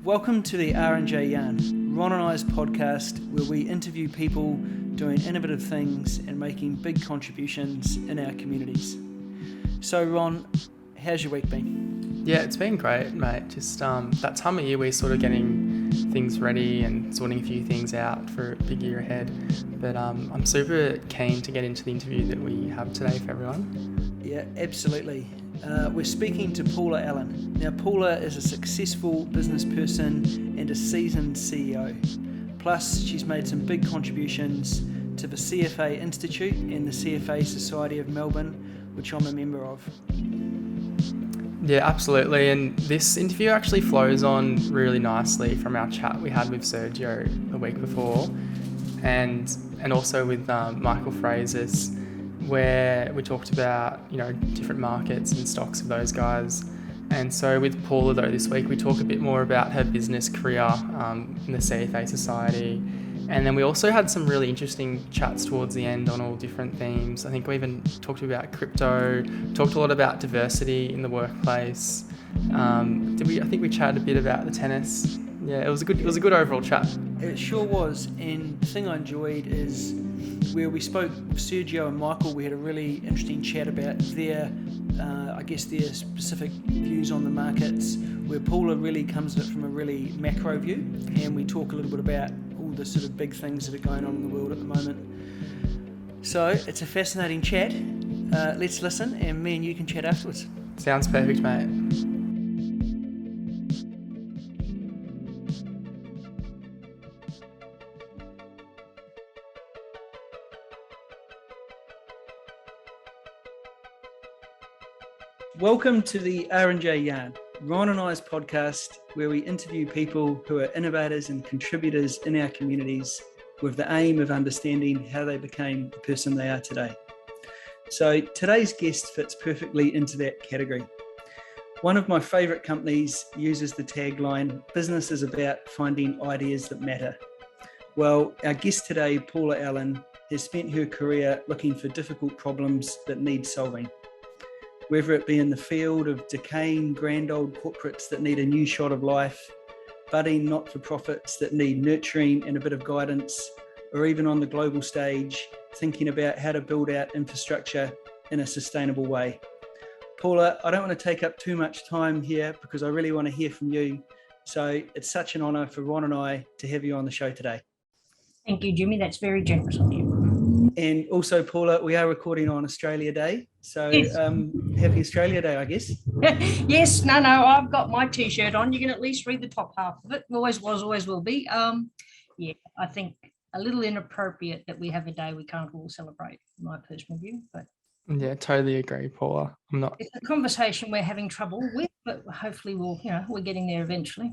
Welcome to the R&J Yarn, Ron and I's podcast where we interview people doing innovative things and making big contributions in our communities. So Ron, how's your week been? Yeah, it's been great, mate. Just that time of year we're sort of getting things ready and sorting a few things out for a big year ahead. But I'm super keen to get into the interview that we have today for everyone. Yeah, absolutely. We're speaking to Paula Allen. Now, Paula is a successful business person and a seasoned CEO. Plus, she's made some big contributions to the CFA Institute and the CFA Society of Melbourne, which I'm a member of. Yeah, absolutely. And this interview actually flows on really nicely from our chat we had with Sergio the week before, and also with Michael Fraser's, where we talked about, different markets and stocks of those guys. And so with Paula, though, this week we talk a bit more about her business career in the CFA Society. And then we also had some really interesting chats towards the end on all different themes. I think we even talked about crypto, talked a lot about diversity in the workplace. I think we chatted a bit about the tennis. Yeah, it was a good overall chat. It sure was. And the thing I enjoyed is where we spoke with Sergio and Michael, we had a really interesting chat about their specific views on the markets, where Paula really comes at it from a really macro view, and we talk a little bit about all the sort of big things that are going on in the world at the moment. So it's a fascinating chat. Let's listen, and me and you can chat afterwards. Sounds perfect, mate. Welcome to the R&J Yarn, Ron and I's podcast, where we interview people who are innovators and contributors in our communities with the aim of understanding how they became the person they are today. So today's guest fits perfectly into that category. One of my favourite companies uses the tagline, "Business is about finding ideas that matter." Well, our guest today, Paula Allen, has spent her career looking for difficult problems that need solving. Whether it be in the field of decaying grand old corporates that need a new shot of life, budding not-for-profits that need nurturing and a bit of guidance, or even on the global stage, thinking about how to build out infrastructure in a sustainable way. Paula, I don't want to take up too much time here because I really want to hear from you. So it's such an honour for Ron and I to have you on the show today. Thank you, Jimmy. That's very generous of you. And also, Paula, we are recording on Australia Day. So yes. Happy Australia Day, I guess. Yes, no, I've got my T-shirt on. You can at least read the top half of it. Always was, always will be. I think a little inappropriate that we have a day we can't all celebrate, in my personal view. But yeah, totally agree, Paula. It's a conversation we're having trouble with, but hopefully we're getting there eventually.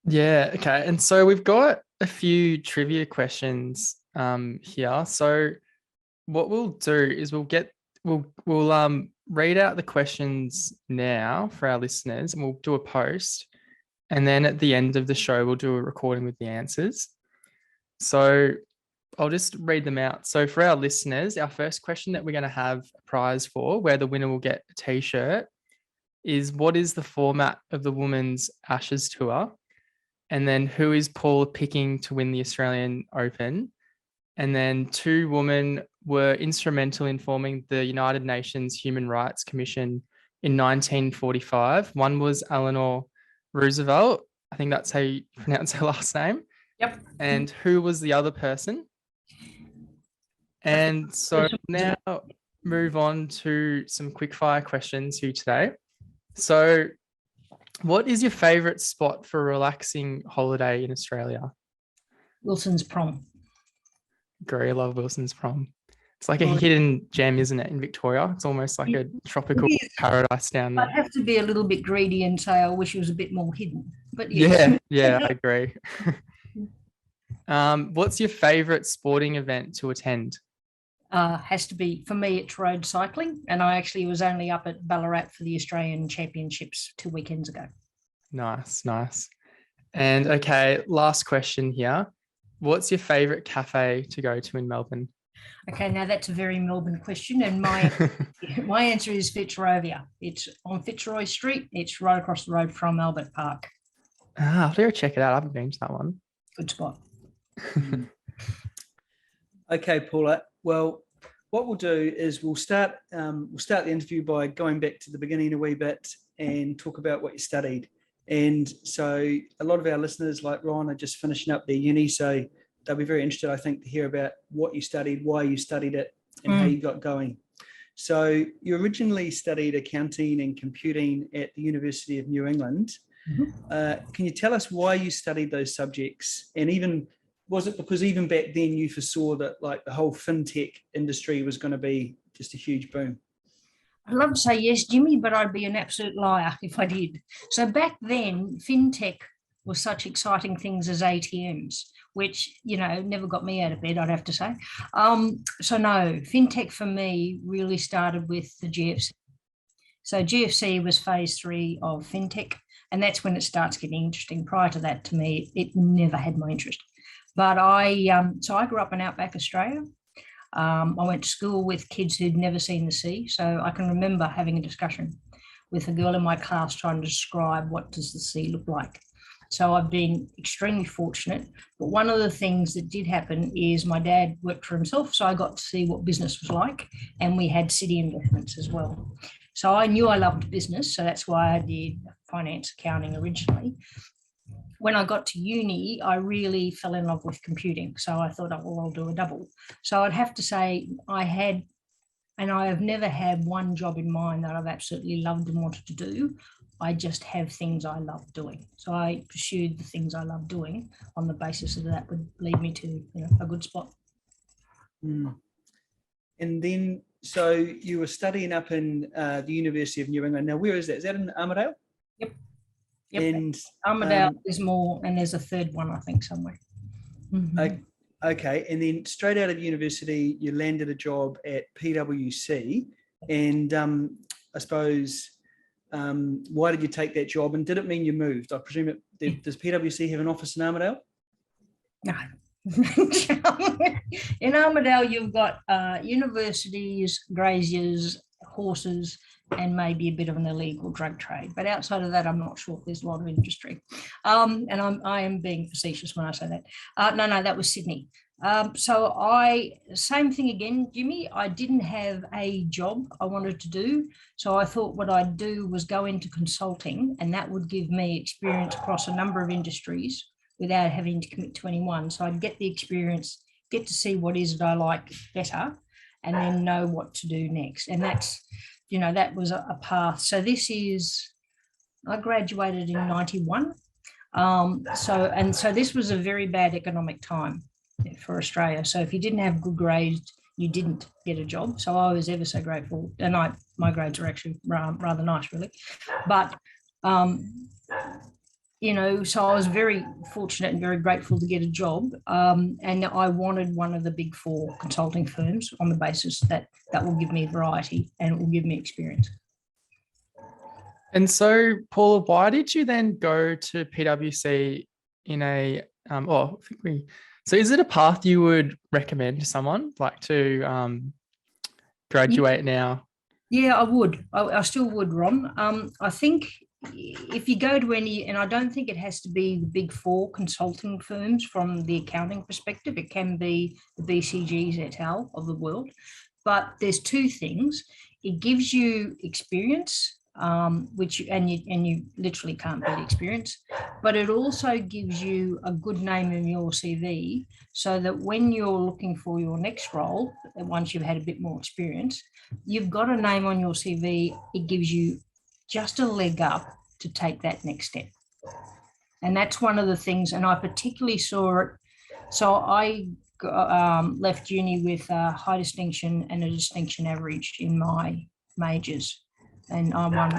Yeah, okay. And so we've got a few trivia questions here. So what we'll do is we'll read out the questions now for our listeners, and we'll do a post. And then at the end of the show, we'll do a recording with the answers. So I'll just read them out. So for our listeners, our first question that we're going to have a prize for, where the winner will get a T-shirt, is what is the format of the Women's Ashes Tour? And then who is Paula picking to win the Australian Open? And then two women were instrumental in forming the United Nations Human Rights Commission in 1945. One was Eleanor Roosevelt. I think that's how you pronounce her last name. Yep. And who was the other person? And so now move on to some quickfire questions for you today. So what is your favourite spot for a relaxing holiday in Australia? Wilson's Prom. Agree, I love Wilson's Prom. It's like a hidden gem, isn't it, in Victoria? It's almost like a tropical paradise down there. I'd have to be a little bit greedy and say I wish it was a bit more hidden. But yeah, I agree. What's your favourite sporting event to attend? Has to be, for me, it's road cycling. And I actually was only up at Ballarat for the Australian Championships 2 weekends ago. Nice. And okay, last question here. What's your favourite cafe to go to in Melbourne? Okay, now that's a very Melbourne question, and my answer is Fitzrovia. It's on Fitzroy Street. It's right across the road from Albert Park. I'll have to go check it out. I haven't been to that one. Good spot. Okay, Paula. Well, what we'll do is we'll start the interview by going back to the beginning a wee bit and talk about what you studied. And so a lot of our listeners, like Ron, are just finishing up their uni, so they'll be very interested, I think, to hear about what you studied, why you studied it, and how you got going. So you originally studied accounting and computing at the University of New England. Can you tell us why you studied those subjects? And even, was it because even back then you foresaw that like the whole fintech industry was going to be just a huge boom? I'd love to say yes, Jimmy, but I'd be an absolute liar if I did. So back then, fintech was such exciting things as ATMs, which, never got me out of bed, I'd have to say. So no, fintech for me really started with the GFC. So GFC was phase 3 of fintech, and that's when it starts getting interesting. Prior to that, to me, it never had my interest. But I grew up in outback Australia. I went to school with kids who'd never seen the sea. So I can remember having a discussion with a girl in my class trying to describe what does the sea look like. So I've been extremely fortunate. But one of the things that did happen is my dad worked for himself. So I got to see what business was like. And we had city investments as well. So I knew I loved business. So that's why I did finance accounting originally. When I got to uni, I really fell in love with computing. So I thought, I'll do a double. So I'd have to say I have never had one job in mind that I've absolutely loved and wanted to do. I just have things I love doing. So I pursued the things I love doing on the basis of that would lead me to a good spot. And then, so you were studying up in the University of New England. Now, where is that? Is that in Armidale? Yep. And Armidale is more, and there's a third one, I think, somewhere. Okay, and then straight out of university, you landed a job at PwC, and I suppose, why did you take that job, and did it mean you moved? I presume does PwC have an office in Armidale? No. In Armidale, you've got universities, graziers, horses, and maybe a bit of an illegal drug trade. But outside of that, I'm not sure if there's a lot of industry. And I am being facetious when I say that. No, that was Sydney. Same thing again, Jimmy, I didn't have a job I wanted to do. So I thought what I'd do was go into consulting, and that would give me experience across a number of industries without having to commit to anyone. So I'd get the experience, get to see what is it I like better, and then know what to do next. And that's, that was a path. So I graduated in 91. So this was a very bad economic time for Australia. So if you didn't have good grades, you didn't get a job. So I was ever so grateful. And my grades are actually rather nice, really. But, so I was very fortunate and very grateful to get a job. And I wanted one of the big 4 consulting firms on the basis that will give me variety and it will give me experience. And so, Paula, why did you then go to PwC in a, so is it a path you would recommend to someone like to graduate now? Yeah, I would. I still would, Ron. I think if you go to any, and I don't think it has to be the big 4 consulting firms from the accounting perspective, it can be the BCGs et al. Of the world, but there's 2 things. It gives you experience, which you literally can't beat experience, but it also gives you a good name in your CV, so that when you're looking for your next role, once you've had a bit more experience, you've got a name on your CV. It gives you just a leg up to take that next step. And that's one of the things, and I particularly saw it. So I left uni with a high distinction and a distinction average in my majors, and I won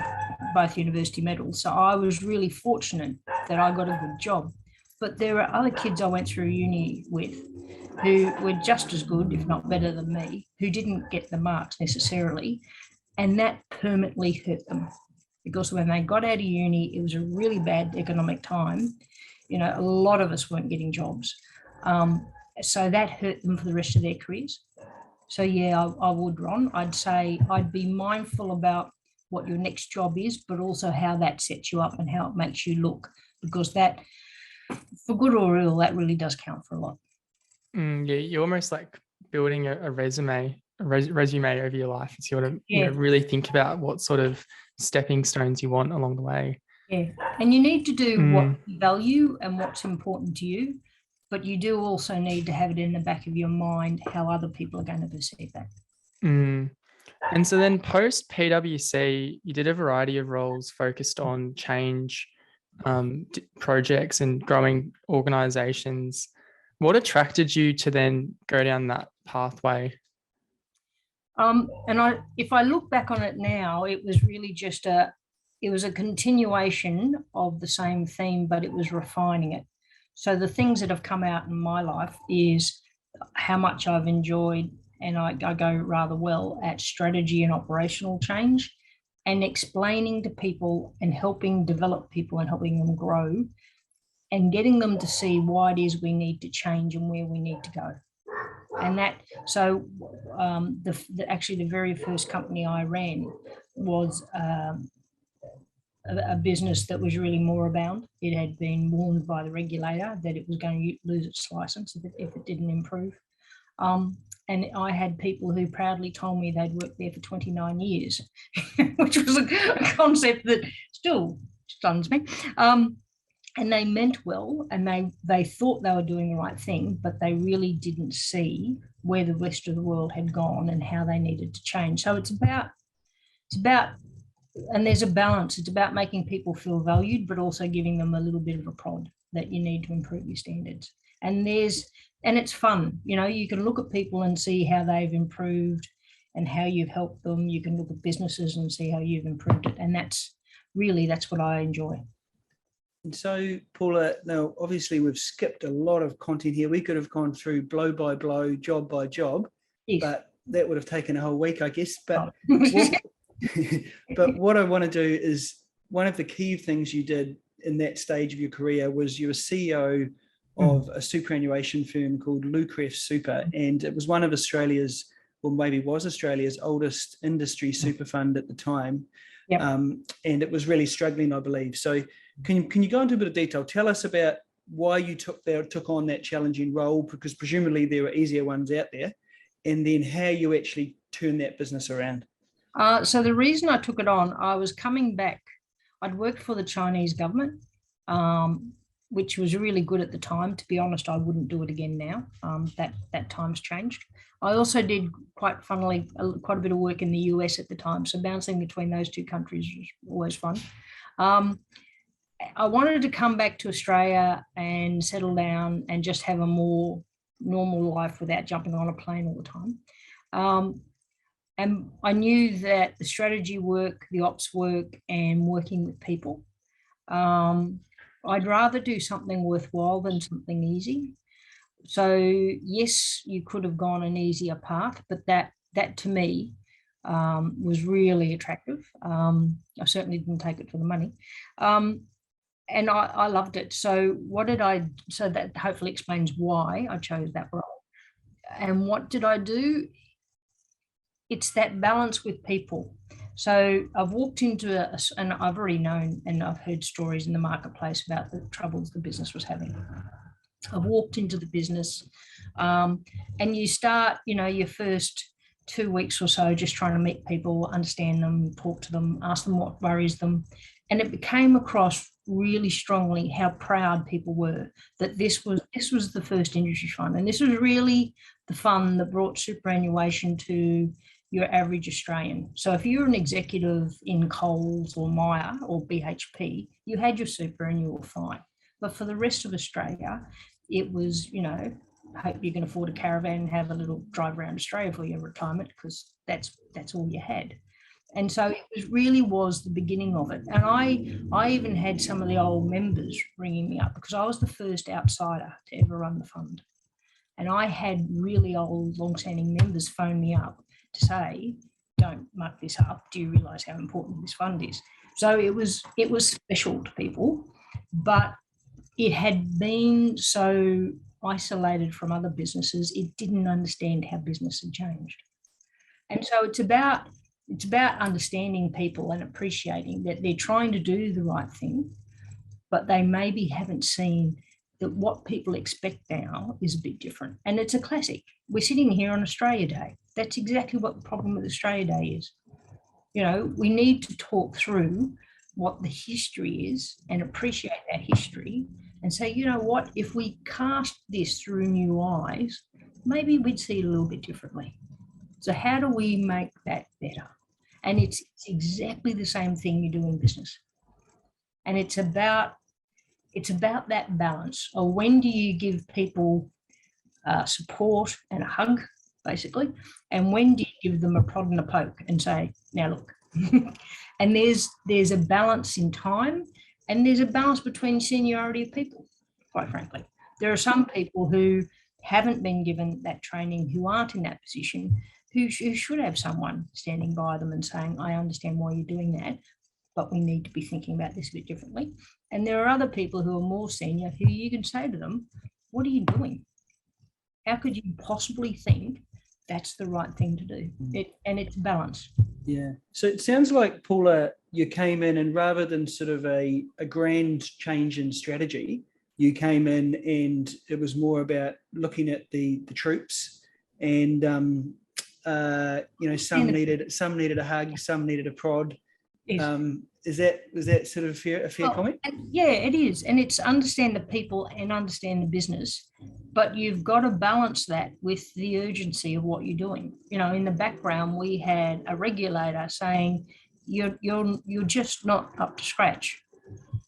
both university medals. So I was really fortunate that I got a good job. But there are other kids I went through uni with who were just as good, if not better than me, who didn't get the marks necessarily, and that permanently hurt them. Because when they got out of uni, it was a really bad economic time. A lot of us weren't getting jobs. So that hurt them for the rest of their careers. So yeah, I would, Ron. I'd say I'd be mindful about what your next job is, but also how that sets you up and how it makes you look. because that, for good or ill, that really does count for a lot. Yeah, you're almost like building a resume over your life. It's sort of really think about what sort of stepping stones you want along the way. Yeah, and you need to do what you value and what's important to you, but you do also need to have it in the back of your mind how other people are going to perceive that. And so then post PwC, you did a variety of roles focused on change projects and growing organizations. What attracted you to then go down that pathway? If I look back on it now, it was really just a continuation of the same theme, but it was refining it. So the things that have come out in my life is how much I've enjoyed, and I go rather well at strategy and operational change, and explaining to people and helping develop people and helping them grow and getting them to see why it is we need to change and where we need to go. And actually the very first company I ran was a business that was really moorbound. It had been warned by the regulator that it was going to lose its license if it didn't improve. And I had people who proudly told me they'd worked there for 29 years, which was a concept that still stuns me. And they meant well, and they thought they were doing the right thing, but they really didn't see where the rest of the world had gone and how they needed to change. So it's about, and there's a balance. It's about making people feel valued, but also giving them a little bit of a prod that you need to improve your standards. And it's fun. You can look at people and see how they've improved and how you've helped them. You can look at businesses and see how you've improved it. And that's what I enjoy. And so, Paula, now obviously we've skipped a lot of content here. We could have gone through blow by blow, job by job, yes, but that would have taken a whole week, I guess. But but what I want to do is, one of the key things you did in that stage of your career was you were CEO of a superannuation firm called Lootcraft Super, and it was one of Australia's, or maybe was Australia's, oldest industry super fund at the time. Yep. And it was really struggling, I believe. So can you go into a bit of detail? Tell us about why you took on that challenging role, because presumably there were easier ones out there, and then how you actually turned that business around. So the reason I took it on, I was coming back. I'd worked for the Chinese government, which was really good at the time. To be honest, I wouldn't do it again now. That time's changed. I also did, quite funnily, quite a bit of work in the US at the time. So bouncing between those two countries was always fun. I wanted to come back to Australia and settle down and just have a more normal life without jumping on a plane all the time. And I knew that the strategy work, the ops work, and working with people, I'd rather do something worthwhile than something easy. So yes, you could have gone an easier path, but that to me was really attractive. I certainly didn't take it for the money. And I loved it. So so that hopefully explains why I chose that role. And what did I do? It's that balance with people. So I've walked into and I've already known, and I've heard stories in the marketplace about the troubles the business was having. I've walked into the business and you start, your first 2 weeks or so just trying to meet people, understand them, talk to them, ask them what worries them. And it came across really strongly how proud people were that this was the first industry fund. And this was really the fund that brought superannuation to your average Australian. So if you're an executive in Coles or Myer or BHP, you had your super and you were fine. But for the rest of Australia, it was, hope you can afford a caravan and have a little drive around Australia for your retirement, because that's all you had. And so it really was the beginning of it. And I even had some of the old members ringing me up, because I was the first outsider to ever run the fund. And I had really old, long-standing members phone me up to say, don't muck this up. Do you realise how important this fund is? So it was special to people, but it had been so isolated from other businesses, it didn't understand how business had changed. And so it's about understanding people and appreciating that they're trying to do the right thing, but they maybe haven't seen that what people expect now is a bit different. And it's a classic. We're sitting here on Australia Day. That's exactly what the problem with Australia Day is. You know, we need to talk through what the history is and appreciate that history and say, you know what, if we cast this through new eyes, maybe we'd see it a little bit differently. So how do we make that better? And it's exactly the same thing you do in business. And it's about that balance of when do you give people support and a hug, basically, and when do you give them a prod and a poke and say, now look. And there's a balance in time, and there's a balance between seniority of people, quite frankly. There are some people who haven't been given that training, who aren't in that position, who should have someone standing by them and saying, I understand why you're doing that, but we need to be thinking about this a bit differently. And there are other people who are more senior who you can say to them, what are you doing? How could you possibly think that's the right thing to do? And it's balance. Yeah. So it sounds like, Paula, you came in and rather than sort of a grand change in strategy, you came in and it was more about looking at the troops and, some needed a hug, some needed a prod. Was that sort of a fair comment? Yeah, it is. And it's understand the people and understand the business, but you've got to balance that with the urgency of what you're doing. You know, in the background, we had a regulator saying, you're just not up to scratch,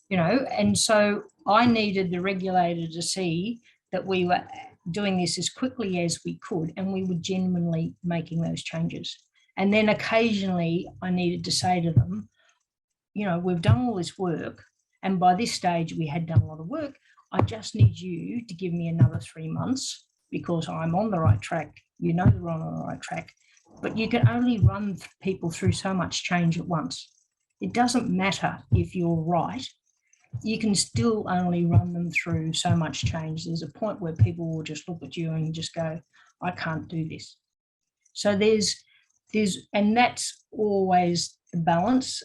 you know, and so I needed the regulator to see that we were doing this as quickly as we could and we were genuinely making those changes. And then occasionally I needed to say to them, you know, we've done all this work, and by this stage we had done a lot of work. I just need you to give me another 3 months because I'm on the right track. You know we're on the right track, but you can only run people through so much change at once. It doesn't matter if you're right. You can still only run them through so much change. There's a point where people will just look at you and just go, I can't do this. So and that's always the balance.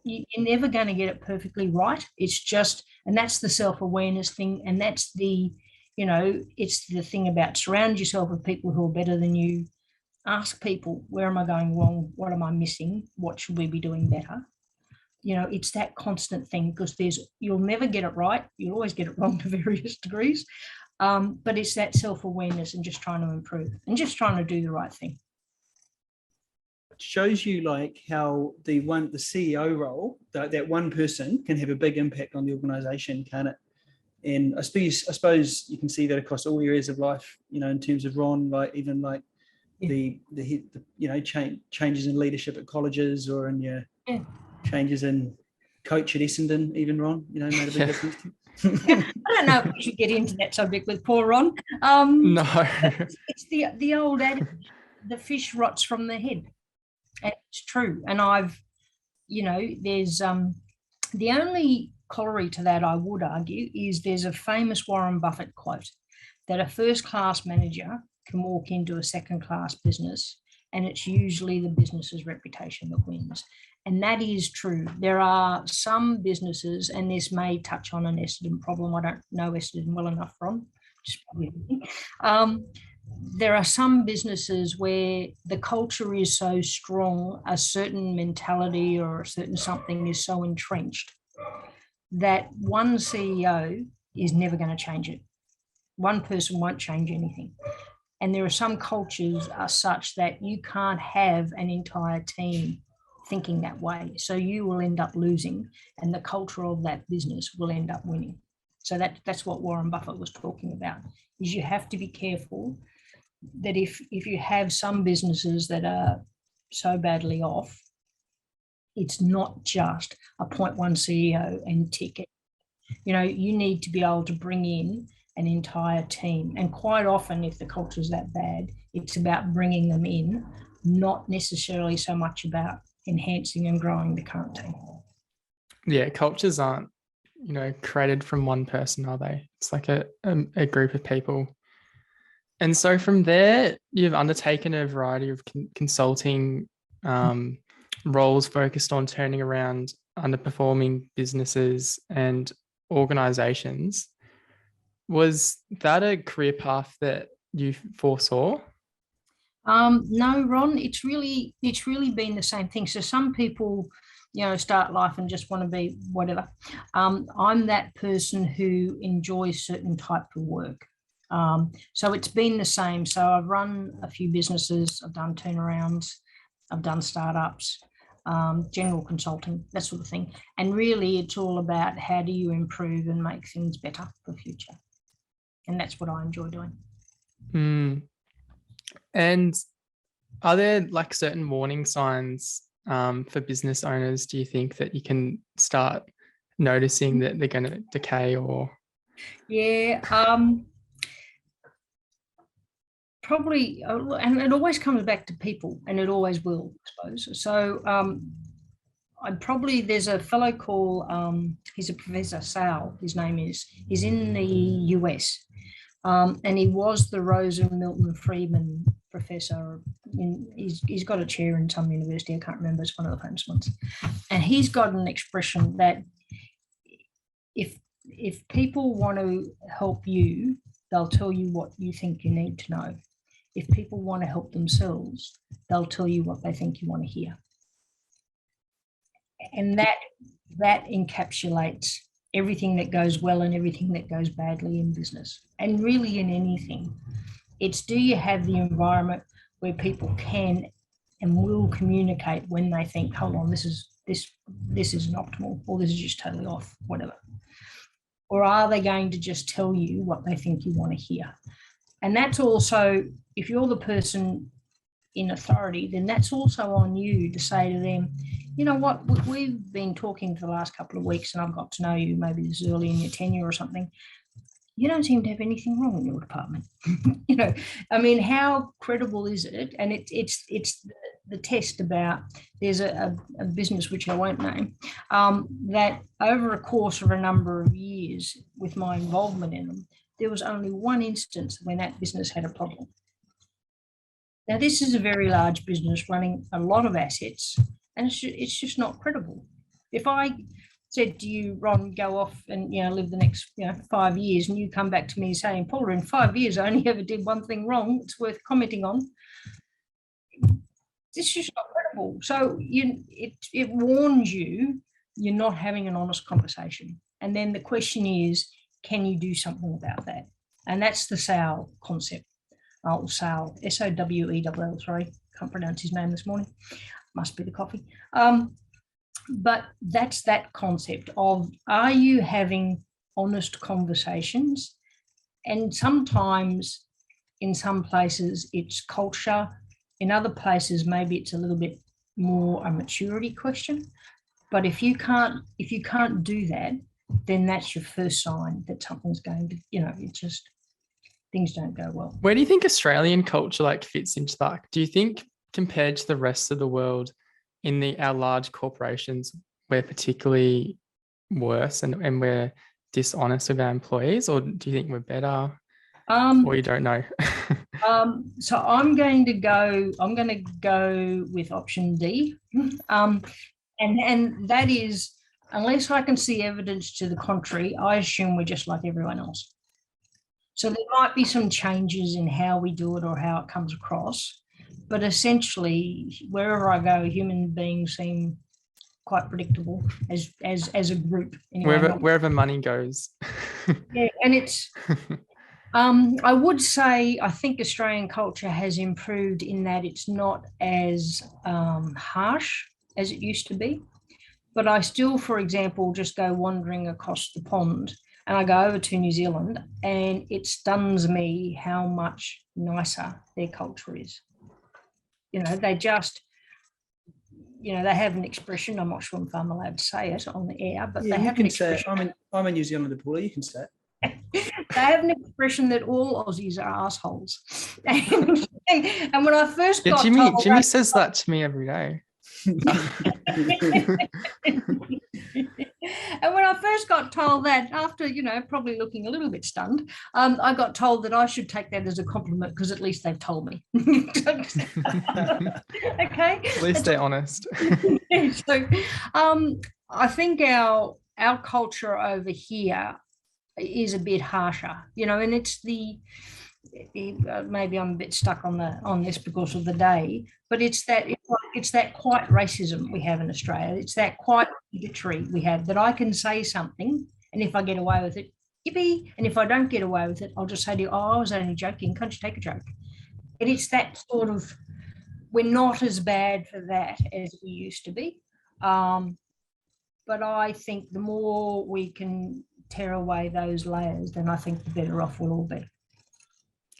You're never going to get it perfectly right. It's just, and that's the self-awareness thing. And that's the, you know, it's the thing about surround yourself with people who are better than you. Ask people, where am I going wrong? What am I missing? What should we be doing better? You know, it's that constant thing because you'll never get it right. You'll always get it wrong to various degrees. But it's that self-awareness and just trying to improve and just trying to do the right thing. Shows you like how the CEO role, that one person can have a big impact on the organization, can't it? And I suppose you can see that across all areas of life, you know, in terms of Ron, like even like the changes in leadership at colleges or in your changes in coach at Essendon, even Ron, you know, made a big difference to you. I don't know if we should get into that subject with poor Ron. No. It's the old adage, the fish rots from the head. And it's true. And there's the only corollary to that I would argue is there's a famous Warren Buffett quote that a first-class manager can walk into a second-class business and it's usually the business's reputation that wins. And that is true. There are some businesses, and this may touch on an Essendon problem. I don't know Essendon well enough, Ron. There are some businesses where the culture is so strong, a certain mentality or a certain something is so entrenched that one CEO is never going to change it. One person won't change anything. And there are some cultures are such that you can't have an entire team thinking that way. So you will end up losing and the culture of that business will end up winning. So that's what Warren Buffett was talking about, is you have to be careful that if you have some businesses that are so badly off, it's not just appoint one CEO and tick it. You know, you need to be able to bring in an entire team. And quite often, if the culture is that bad, it's about bringing them in, not necessarily so much about enhancing and growing the current team. Yeah, cultures aren't, created from one person, are they? It's like a group of people. And so from there, you've undertaken a variety of consulting roles focused on turning around underperforming businesses and organizations. Was that a career path that you foresaw? No, Ron, it's really been the same thing. So some people, start life and just want to be whatever. I'm that person who enjoys certain type of work. So it's been the same. So I've run a few businesses, I've done turnarounds, I've done startups, general consulting, that sort of thing. And really it's all about how do you improve and make things better for the future. And that's what I enjoy doing. And are there like certain warning signs for business owners, do you think, that you can start noticing that they're going to decay or? Yeah, probably, and it always comes back to people, and it always will, I suppose. So there's a fellow called, he's a Professor Sal, his name is, he's in the US. And he was the Rosa Milton Friedman Professor. He's got a chair in some university, I can't remember, it's one of the famous ones. And he's got an expression that if people want to help you, they'll tell you what you think you need to know. If people want to help themselves, they'll tell you what they think you want to hear. And that encapsulates everything that goes well and everything that goes badly in business, and really in anything. It's, do you have the environment where people can and will communicate when they think, hold on, this isn't optimal, or this is just totally off, whatever. Or are they going to just tell you what they think you want to hear? And that's also, if you're the person in authority, then that's also on you to say to them, you know what, we've been talking for the last couple of weeks and I've got to know you, maybe this is early in your tenure or something. You don't seem to have anything wrong in your department. I mean, how credible is it? And it's the test about, there's a business which I won't name, that over a course of a number of years with my involvement in them, there was only one instance when that business had a problem. Now, this is a very large business running a lot of assets, and it's just not credible. If I said to you, Ron, go off and live the next 5 years, and you come back to me saying, Paula, in 5 years I only ever did one thing wrong, it's worth commenting on, it's just not credible. So it warns you you're not having an honest conversation. And then the question is, can you do something about that? And that's the SOWL concept. SOWL, S-O-W-E-L-L, sorry, can't pronounce his name this morning. Must be the coffee. But that's that concept of, are you having honest conversations? And sometimes in some places it's culture, in other places maybe it's a little bit more a maturity question. But if you can't do that, then that's your first sign that something's going to, it's just, things don't go well. Where do you think Australian culture fits into that? Do you think compared to the rest of the world, in our large corporations, we're particularly worse and we're dishonest with our employees, or do you think we're better? Or you don't know? So I'm going to go with option D. And that is, unless I can see evidence to the contrary, I assume we're just like everyone else. So there might be some changes in how we do it or how it comes across, but essentially, wherever I go, human beings seem quite predictable as a group. Anyway, wherever money goes. Yeah, and it's. I would say I think Australian culture has improved in that it's not as harsh as it used to be, but I still, for example, just go wandering across the pond. And I go over to New Zealand and it stuns me how much nicer their culture is. They just, they have an expression. I'm not sure if I'm allowed to say it on the air, but they have an expression. I'm a New Zealander, Paula, you can say it. They have an expression that all Aussies are assholes. And when I first got told Jimmy says that to me every day. And when I first got told that, after probably looking a little bit stunned, I got told that I should take that as a compliment because at least they've told me. Okay, at least they're honest. So I think our culture over here is a bit harsher, and it's maybe I'm a bit stuck on this because of the day, but it's that quiet racism we have in Australia. It's that quiet bigotry we have, that I can say something, and if I get away with it, yippee, and if I don't get away with it, I'll just say to you, oh, I was only joking, can't you take a joke? And it's that sort of, we're not as bad for that as we used to be. But I think the more we can tear away those layers, then I think the better off we'll all be.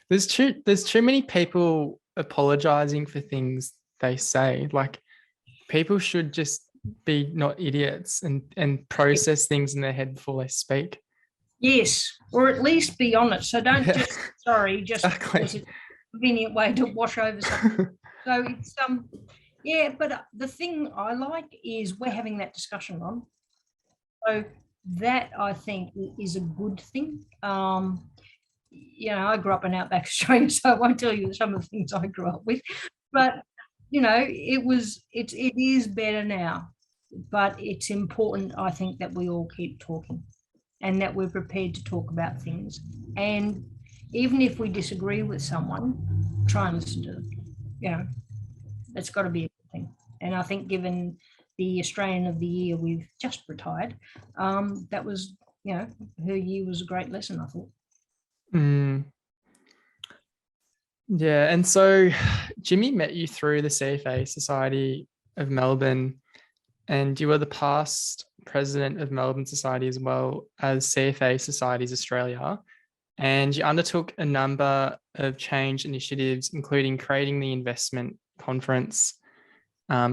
There's too many people apologizing for things they say. Like, people should just be not idiots and process things in their head before they speak. Yes, or at least be honest. So don't just exactly. It's a convenient way to wash over something. So it's but the thing I like is we're having that discussion on. So that, I think, is a good thing. I grew up in outback Australia, so I won't tell you some of the things I grew up with, but it is better now. But it's important, I think, that we all keep talking and that we're prepared to talk about things. And even if we disagree with someone, try and listen to them. That's got to be a good thing. And I think, given the Australian of the Year we've just retired, that was, her year was a great lesson, I thought. Yeah, and so Jimmy met you through the CFA Society of Melbourne, and you were the past president of Melbourne Society as well as CFA Societies Australia, and you undertook a number of change initiatives, including creating the investment conference,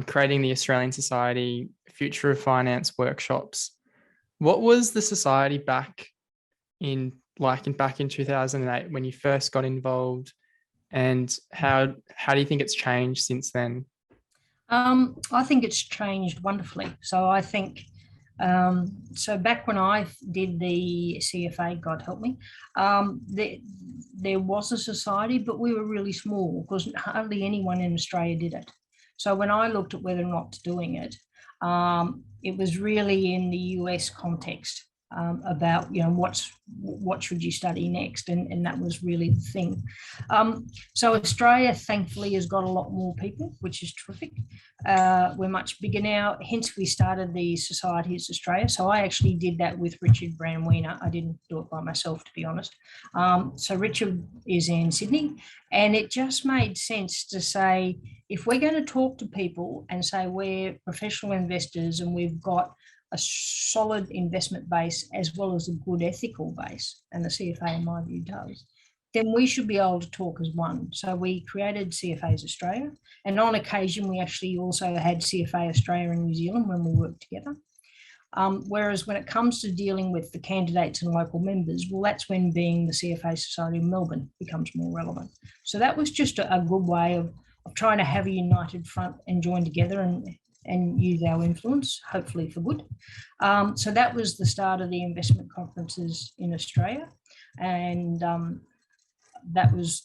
creating the Australian Society Future of Finance workshops. What was the society back in 2008 when you first got involved, and how do you think it's changed since then? I think it's changed wonderfully. So I think, so back when I did the CFA, God help me, there was a society, but we were really small because hardly anyone in Australia did it. So when I looked at whether or not doing it, it was really in the US context. About what should you study next, and that was really the thing. So Australia thankfully has got a lot more people, which is terrific. We're much bigger now, hence we started the Societies Australia. So I actually did that with Richard Brandweiner. I didn't do it by myself, to be honest. So Richard is in Sydney, and it just made sense to say, if we're going to talk to people and say we're professional investors and we've got a solid investment base as well as a good ethical base, and the CFA, in my view, does, then we should be able to talk as one. So we created CFAs Australia, and on occasion we actually also had CFA Australia and New Zealand when we worked together. Whereas when it comes to dealing with the candidates and local members, well, that's when being the CFA Society of Melbourne becomes more relevant. So that was just a good way of trying to have a united front and join together and use our influence, hopefully for good. So that was the start of the investment conferences in Australia, and that was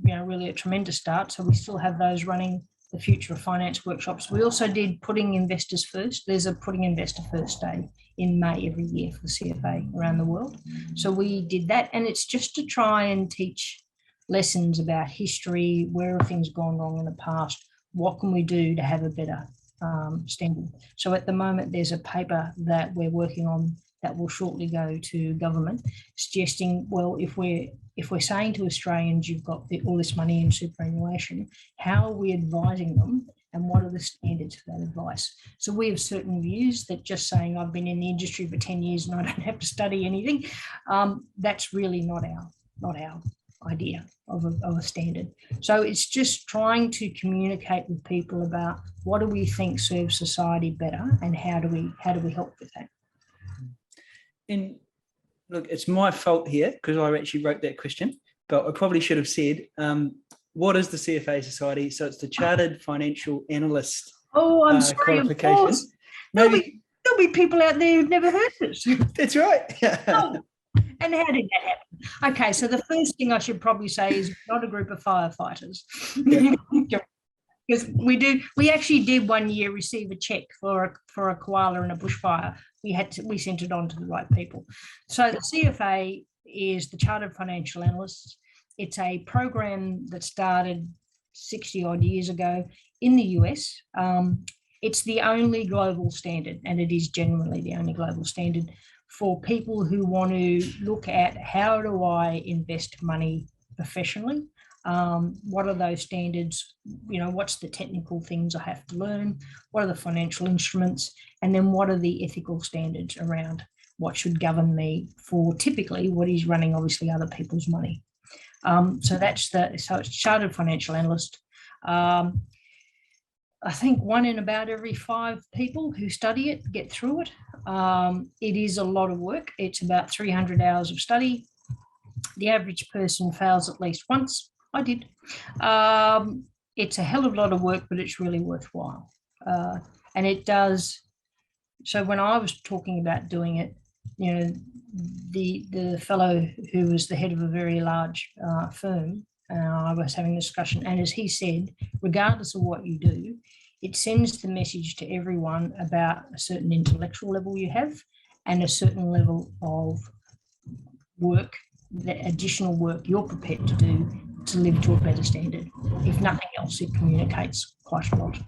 really a tremendous start. So we still have those running, the Future of Finance workshops. We also did Putting Investors First. There's a Putting Investor First Day in May every year for the CFA around the world. So we did that, and it's just to try and teach lessons about history, where have things gone wrong in the past, what can we do to have a better standard. So at the moment there's a paper that we're working on that will shortly go to government, suggesting, well, if we're saying to Australians, you've got all this money in superannuation, how are we advising them, and what are the standards for that advice? So we have certain views that just saying I've been in the industry for 10 years and I don't have to study anything, that's really not our idea of a standard. So it's just trying to communicate with people about what do we think serves society better, and how do we help with that. And look, it's my fault here because I actually wrote that question, but I probably should have said, what is the CFA Society? So it's the Chartered Financial Analyst. Oh, I'm sorry, qualification. There'll be people out there who've never heard this. That's right. Oh, and how did that happen? Okay, so the first thing I should probably say is not a group of firefighters. Yeah. Because we actually did one year receive a check for a koala in a bushfire. We sent it on to the right people. So the CFA is the Chartered Financial Analysts. It's a program that started 60 odd years ago in the US. It's the only global standard, and it is genuinely the only global standard for people who want to look at how do I invest money professionally. What are those standards? What's the technical things I have to learn? What are the financial instruments? And then what are the ethical standards around what should govern me for typically what is running obviously other people's money. So it's Chartered Financial Analyst. I think 1 in about every 5 people who study it get through it. It is a lot of work. It's about 300 hours of study. The average person fails at least once. I did. It's a hell of a lot of work, but it's really worthwhile. And it does. So when I was talking about doing it, the fellow who was the head of a very large firm, I was having a discussion, and as he said, regardless of what you do, it sends the message to everyone about a certain intellectual level you have and a certain level of work, the additional work you're prepared to do to live to a better standard. If nothing else, it communicates quite a lot.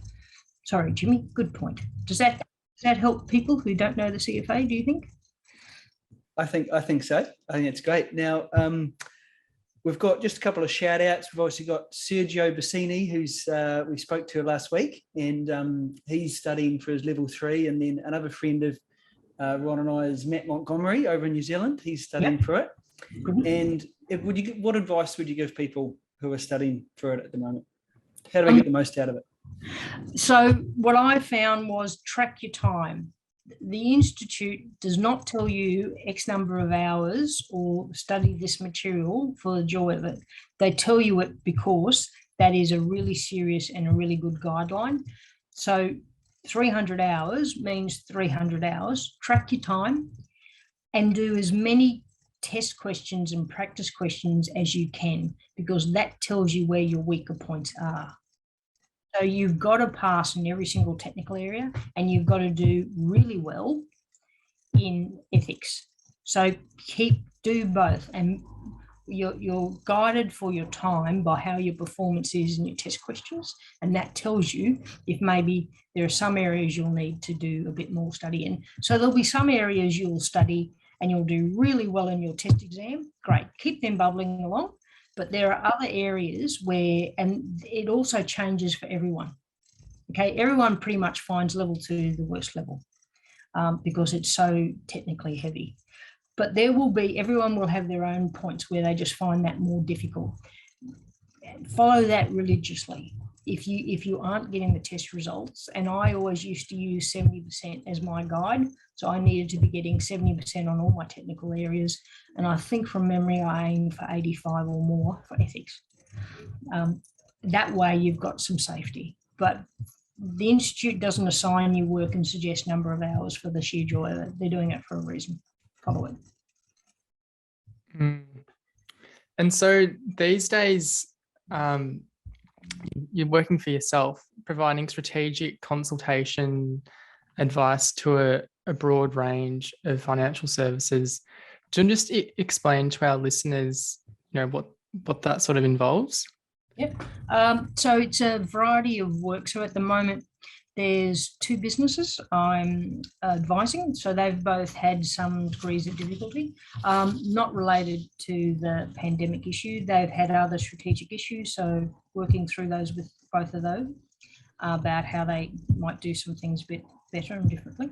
Sorry, Jimmy, good point. Does that help people who don't know the CFA, do you think? I think so. I think it's great. Now, we've got just a couple of shout outs. We've obviously got Sergio Bassini, who's we spoke to last week, and he's studying for his level 3. And then another friend of Ron and I is Matt Montgomery over in New Zealand. He's studying for it. And what advice would you give people who are studying for it at the moment? How do we get the most out of it? So what I found was track your time. The Institute does not tell you X number of hours or study this material for the joy of it. They tell you it because that is a really serious and a really good guideline. So 300 hours means 300 hours. Track your time and do as many test questions and practice questions as you can, because that tells you where your weaker points are. So you've got to pass in every single technical area, and you've got to do really well in ethics. So do both, and you're guided for your time by how your performance is in your test questions, and that tells you if maybe there are some areas you'll need to do a bit more study in. So there'll be some areas you'll study and you'll do really well in your test exam. Great, keep them bubbling along. But there are other areas where, and it also changes for everyone. Okay, everyone pretty much finds level 2 the worst level because it's so technically heavy. But everyone will have their own points where they just find that more difficult. Follow that religiously. If you aren't getting the test results, and I always used to use 70% as my guide, so I needed to be getting 70% on all my technical areas, and I think from memory I aim for 85 or more for ethics. That way you've got some safety, but the Institute doesn't assign you work and suggest number of hours for the sheer joy of it. They're doing it for a reason. Follow it. And so these days, you're working for yourself, providing strategic consultation advice to a broad range of financial services. Do you just explain to our listeners, what that sort of involves? Yep. So it's a variety of work. So at the moment, there's 2 businesses I'm advising. So they've both had some degrees of difficulty, not related to the pandemic issue. They've had other strategic issues. So working through those with both of those about how they might do some things a bit better and differently.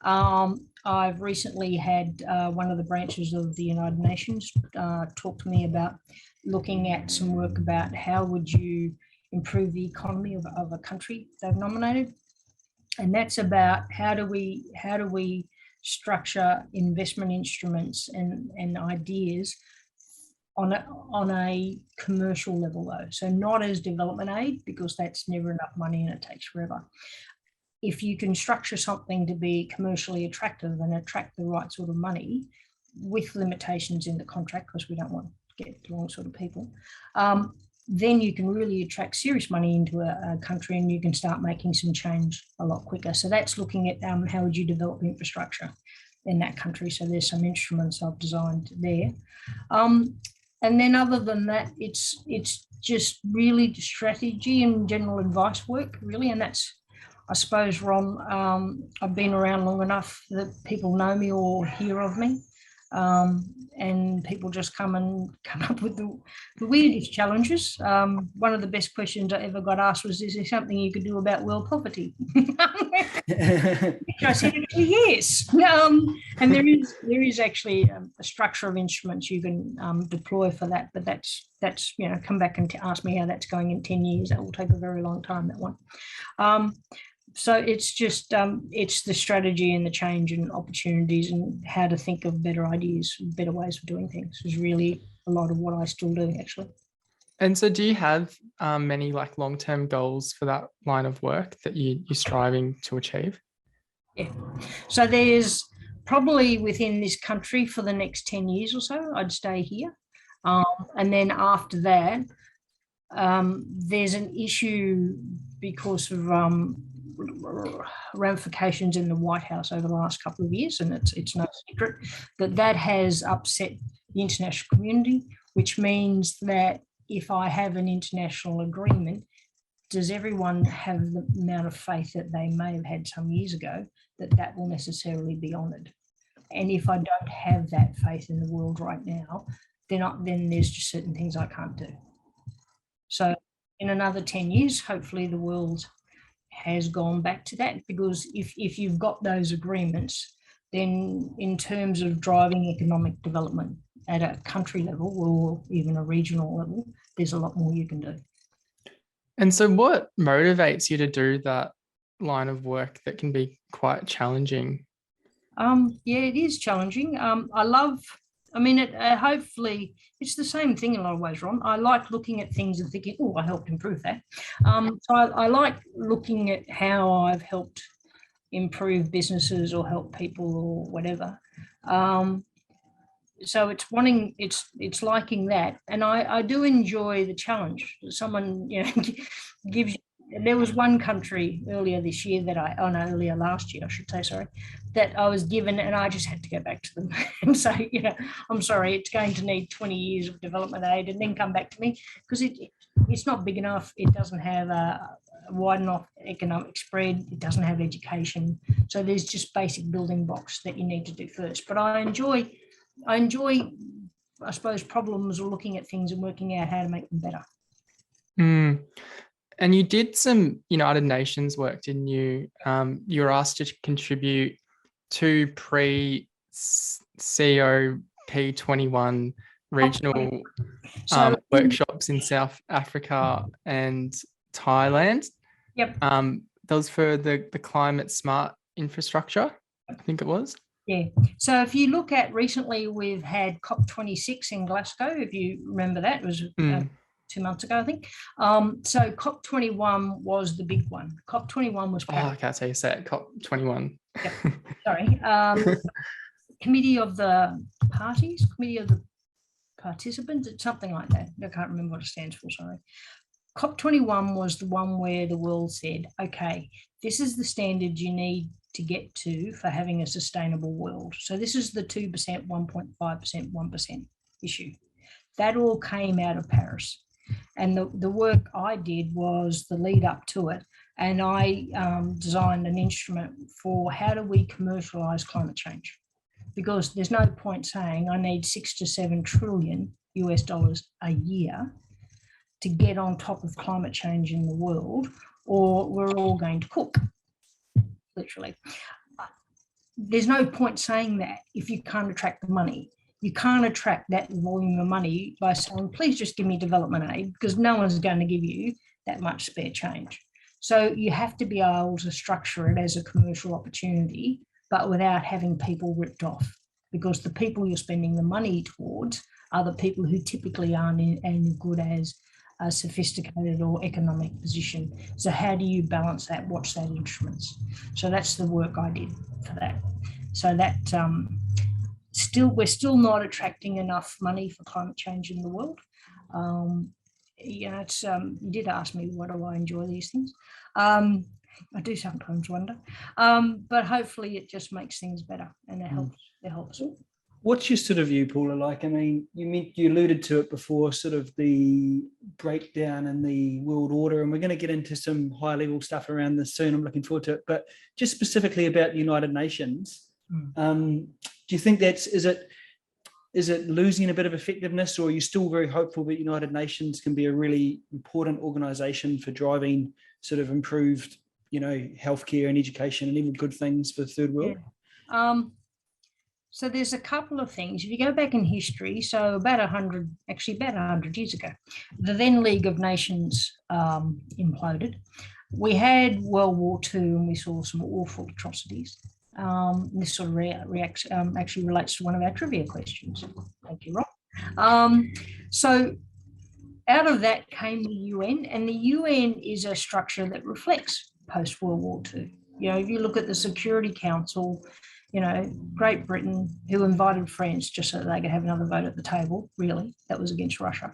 I've recently had one of the branches of the United Nations talk to me about looking at some work about how would you improve the economy of a country they've nominated. And that's about how do we structure investment instruments and ideas on a commercial level though. So not as development aid, because that's never enough money and it takes forever. If you can structure something to be commercially attractive and attract the right sort of money with limitations in the contract, because we don't want to get the wrong sort of people, then you can really attract serious money into a country, and you can start making some change a lot quicker. So that's looking at how would you develop infrastructure in that country. So there's some instruments I've designed there. And then other than that, it's just really strategy and general advice work, really. And that's, I suppose, Ron, I've been around long enough that people know me or hear of me. And people just come up with the weirdest challenges. One of the best questions I ever got asked was, is there something you could do about world poverty? I said, yes. And there is actually a structure of instruments you can deploy for that, but that's come back and ask me how that's going in 10 years. That will take a very long time, that one. So it's just, it's the strategy and the change and opportunities and how to think of better ideas, better ways of doing things is really a lot of what I still do, actually. And so do you have many like long-term goals for that line of work that you're striving to achieve? Yeah. So there's probably within this country for the next 10 years or so, I'd stay here. And then after that, there's an issue because of ramifications in the White House over the last couple of years, and it's no secret that has upset the international community, which means that if I have an international agreement, does everyone have the amount of faith that they may have had some years ago that will necessarily be honoured? And if I don't have that faith in the world right now, then there's just certain things I can't do. So in another 10 years, hopefully the world has gone back to that, because if you've got those agreements, then in terms of driving economic development at a country level or even a regional level, there's a lot more you can do. And so what motivates you to do that line of work that can be quite challenging? Yeah, it is challenging. Hopefully it's the same thing in a lot of ways, Ron. I like looking at things and thinking, oh, I helped improve that. So I like looking at how I've helped improve businesses or help people or whatever. So it's liking that. And I do enjoy the challenge. Someone, gives you. There was one country earlier this year earlier last year, I should say, sorry, that I was given, and I just had to go back to them and say, I'm sorry, it's going to need 20 years of development aid, and then come back to me, because it's not big enough. It doesn't have a wide enough economic spread. It doesn't have education. So there's just basic building blocks that you need to do first. But I enjoy, I suppose, problems or looking at things and working out how to make them better. And you did some United Nations work, didn't you? You were asked to contribute to pre-COP21 regional workshops in South Africa and Thailand. Yep. That was for the climate smart infrastructure, I think it was. Yeah. So if you look at recently, we've had COP26 in Glasgow, if you remember that. It was 2 months ago, I think. So COP21 was the big one. COP21 was Paris. I can't say you said it. COP21. Yep. Sorry. Committee of the Parties, Committee of the Participants, it's something like that. I can't remember what it stands for, sorry. COP21 was the one where the world said, okay, this is the standard you need to get to for having a sustainable world. So this is the 2%, 1.5%, 1% issue. That all came out of Paris. And the work I did was the lead up to it. And I designed an instrument for how do we commercialise climate change? Because there's no point saying I need $6 to $7 trillion US dollars a year to get on top of climate change in the world, or we're all going to cook, literally. There's no point saying that if you can't attract the money. You can't attract that volume of money by saying, please just give me development aid, because no one's going to give you that much spare change. So you have to be able to structure it as a commercial opportunity, but without having people ripped off, because the people you're spending the money towards are the people who typically aren't in good as a sophisticated or economic position. So how do you balance that? What's that instruments? So that's the work I did for that. So that we're still not attracting enough money for climate change in the world. it's you did ask me, what do I enjoy these things? I do sometimes wonder, but hopefully it just makes things better, and it helps. It helps. What's your sort of view, Paula? Like, I mean, you alluded to it before, sort of the breakdown in the world order, and we're going to get into some high-level stuff around this soon. I'm looking forward to it. But just specifically about the United Nations, do you think is it losing a bit of effectiveness, or are you still very hopeful that United Nations can be a really important organisation for driving sort of improved, healthcare and education and even good things for the third world? Yeah. So there's a couple of things. If you go back in history, so about 100 years ago, the then League of Nations imploded. We had World War II, and we saw some awful atrocities. This sort of actually relates to one of our trivia questions. Thank you, Rob. So out of that came the UN, and the UN is a structure that reflects post-World War II. If you look at the Security Council, Great Britain, who invited France just so that they could have another vote at the table, really, that was against Russia,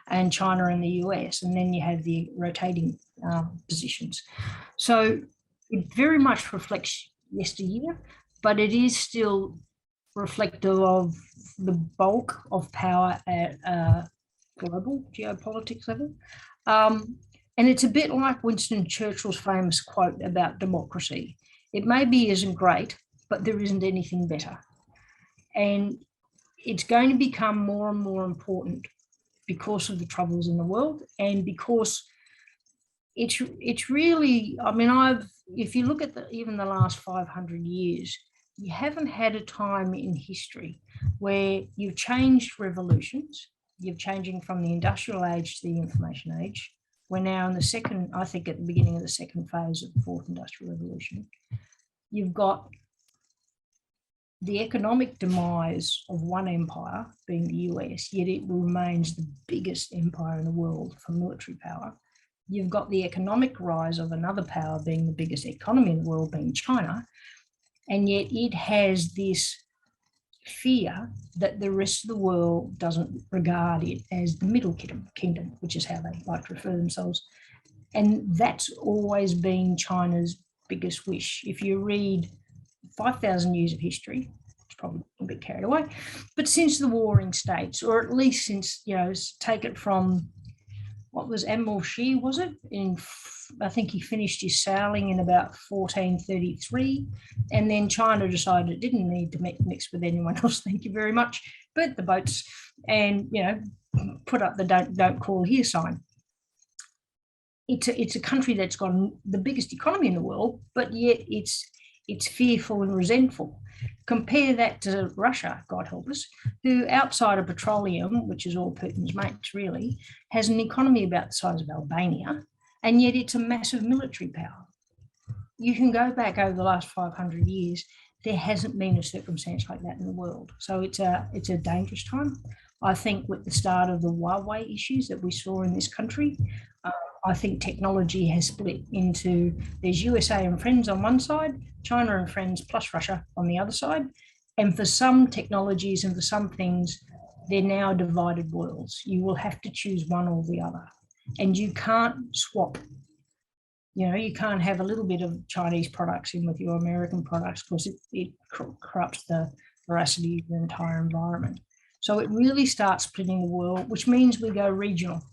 and China and the US, and then you have the rotating positions. So it very much reflects yesteryear, but it is still reflective of the bulk of power at a global geopolitics level. And it's a bit like Winston Churchill's famous quote about democracy. It maybe isn't great, but there isn't anything better. And it's going to become more and more important because of the troubles in the world, and because it's really, I mean, if you look at even the last 500 years, you haven't had a time in history where you've changed revolutions. You're changing from the industrial age to the information age. We're now in the second, I think at the beginning of the second phase of the fourth industrial revolution. You've got the economic demise of one empire, being the US, yet it remains the biggest empire in the world for military power. You've got the economic rise of another power, being the biggest economy in the world, being China, and yet it has this fear that the rest of the world doesn't regard it as the middle kingdom, which is how they like to refer themselves. And that's always been China's biggest wish. If you read 5,000 years of history, it's probably a bit carried away, but since the Warring States, or at least since, take it from, what was Admiral Xi, was it? I think he finished his sailing in about 1433, and then China decided it didn't need to mix with anyone else, thank you very much, but the boats, and, put up the don't call here sign. It's a country that's got the biggest economy in the world, but yet it's fearful and resentful. Compare that to Russia, God help us, who outside of petroleum, which is all Putin's mates really, has an economy about the size of Albania, and yet it's a massive military power. You can go back over the last 500 years, there hasn't been a circumstance like that in the world. So it's a dangerous time. I think with the start of the Huawei issues that we saw in this country, I think technology has split into, there's USA and friends on one side, China and friends plus Russia on the other side. And for some technologies and for some things, they're now divided worlds. You will have to choose one or the other. And you can't swap. You can't have a little bit of Chinese products in with your American products, because it corrupts the veracity of the entire environment. So it really starts splitting the world, which means we go regional.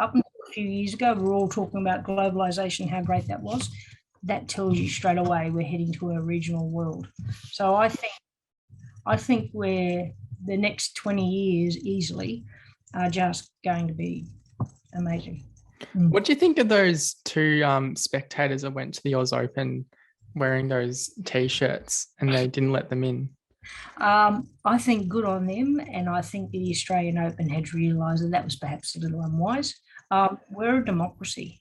Up until a few years ago, we were all talking about globalization, how great that was. That tells you straight away we're heading to a regional world. So I think we're, the next 20 years easily are just going to be amazing. What do you think of those two spectators that went to the Oz Open wearing those T-shirts and they didn't let them in? I think good on them, and I think the Australian Open had realised that was perhaps a little unwise. We're a democracy.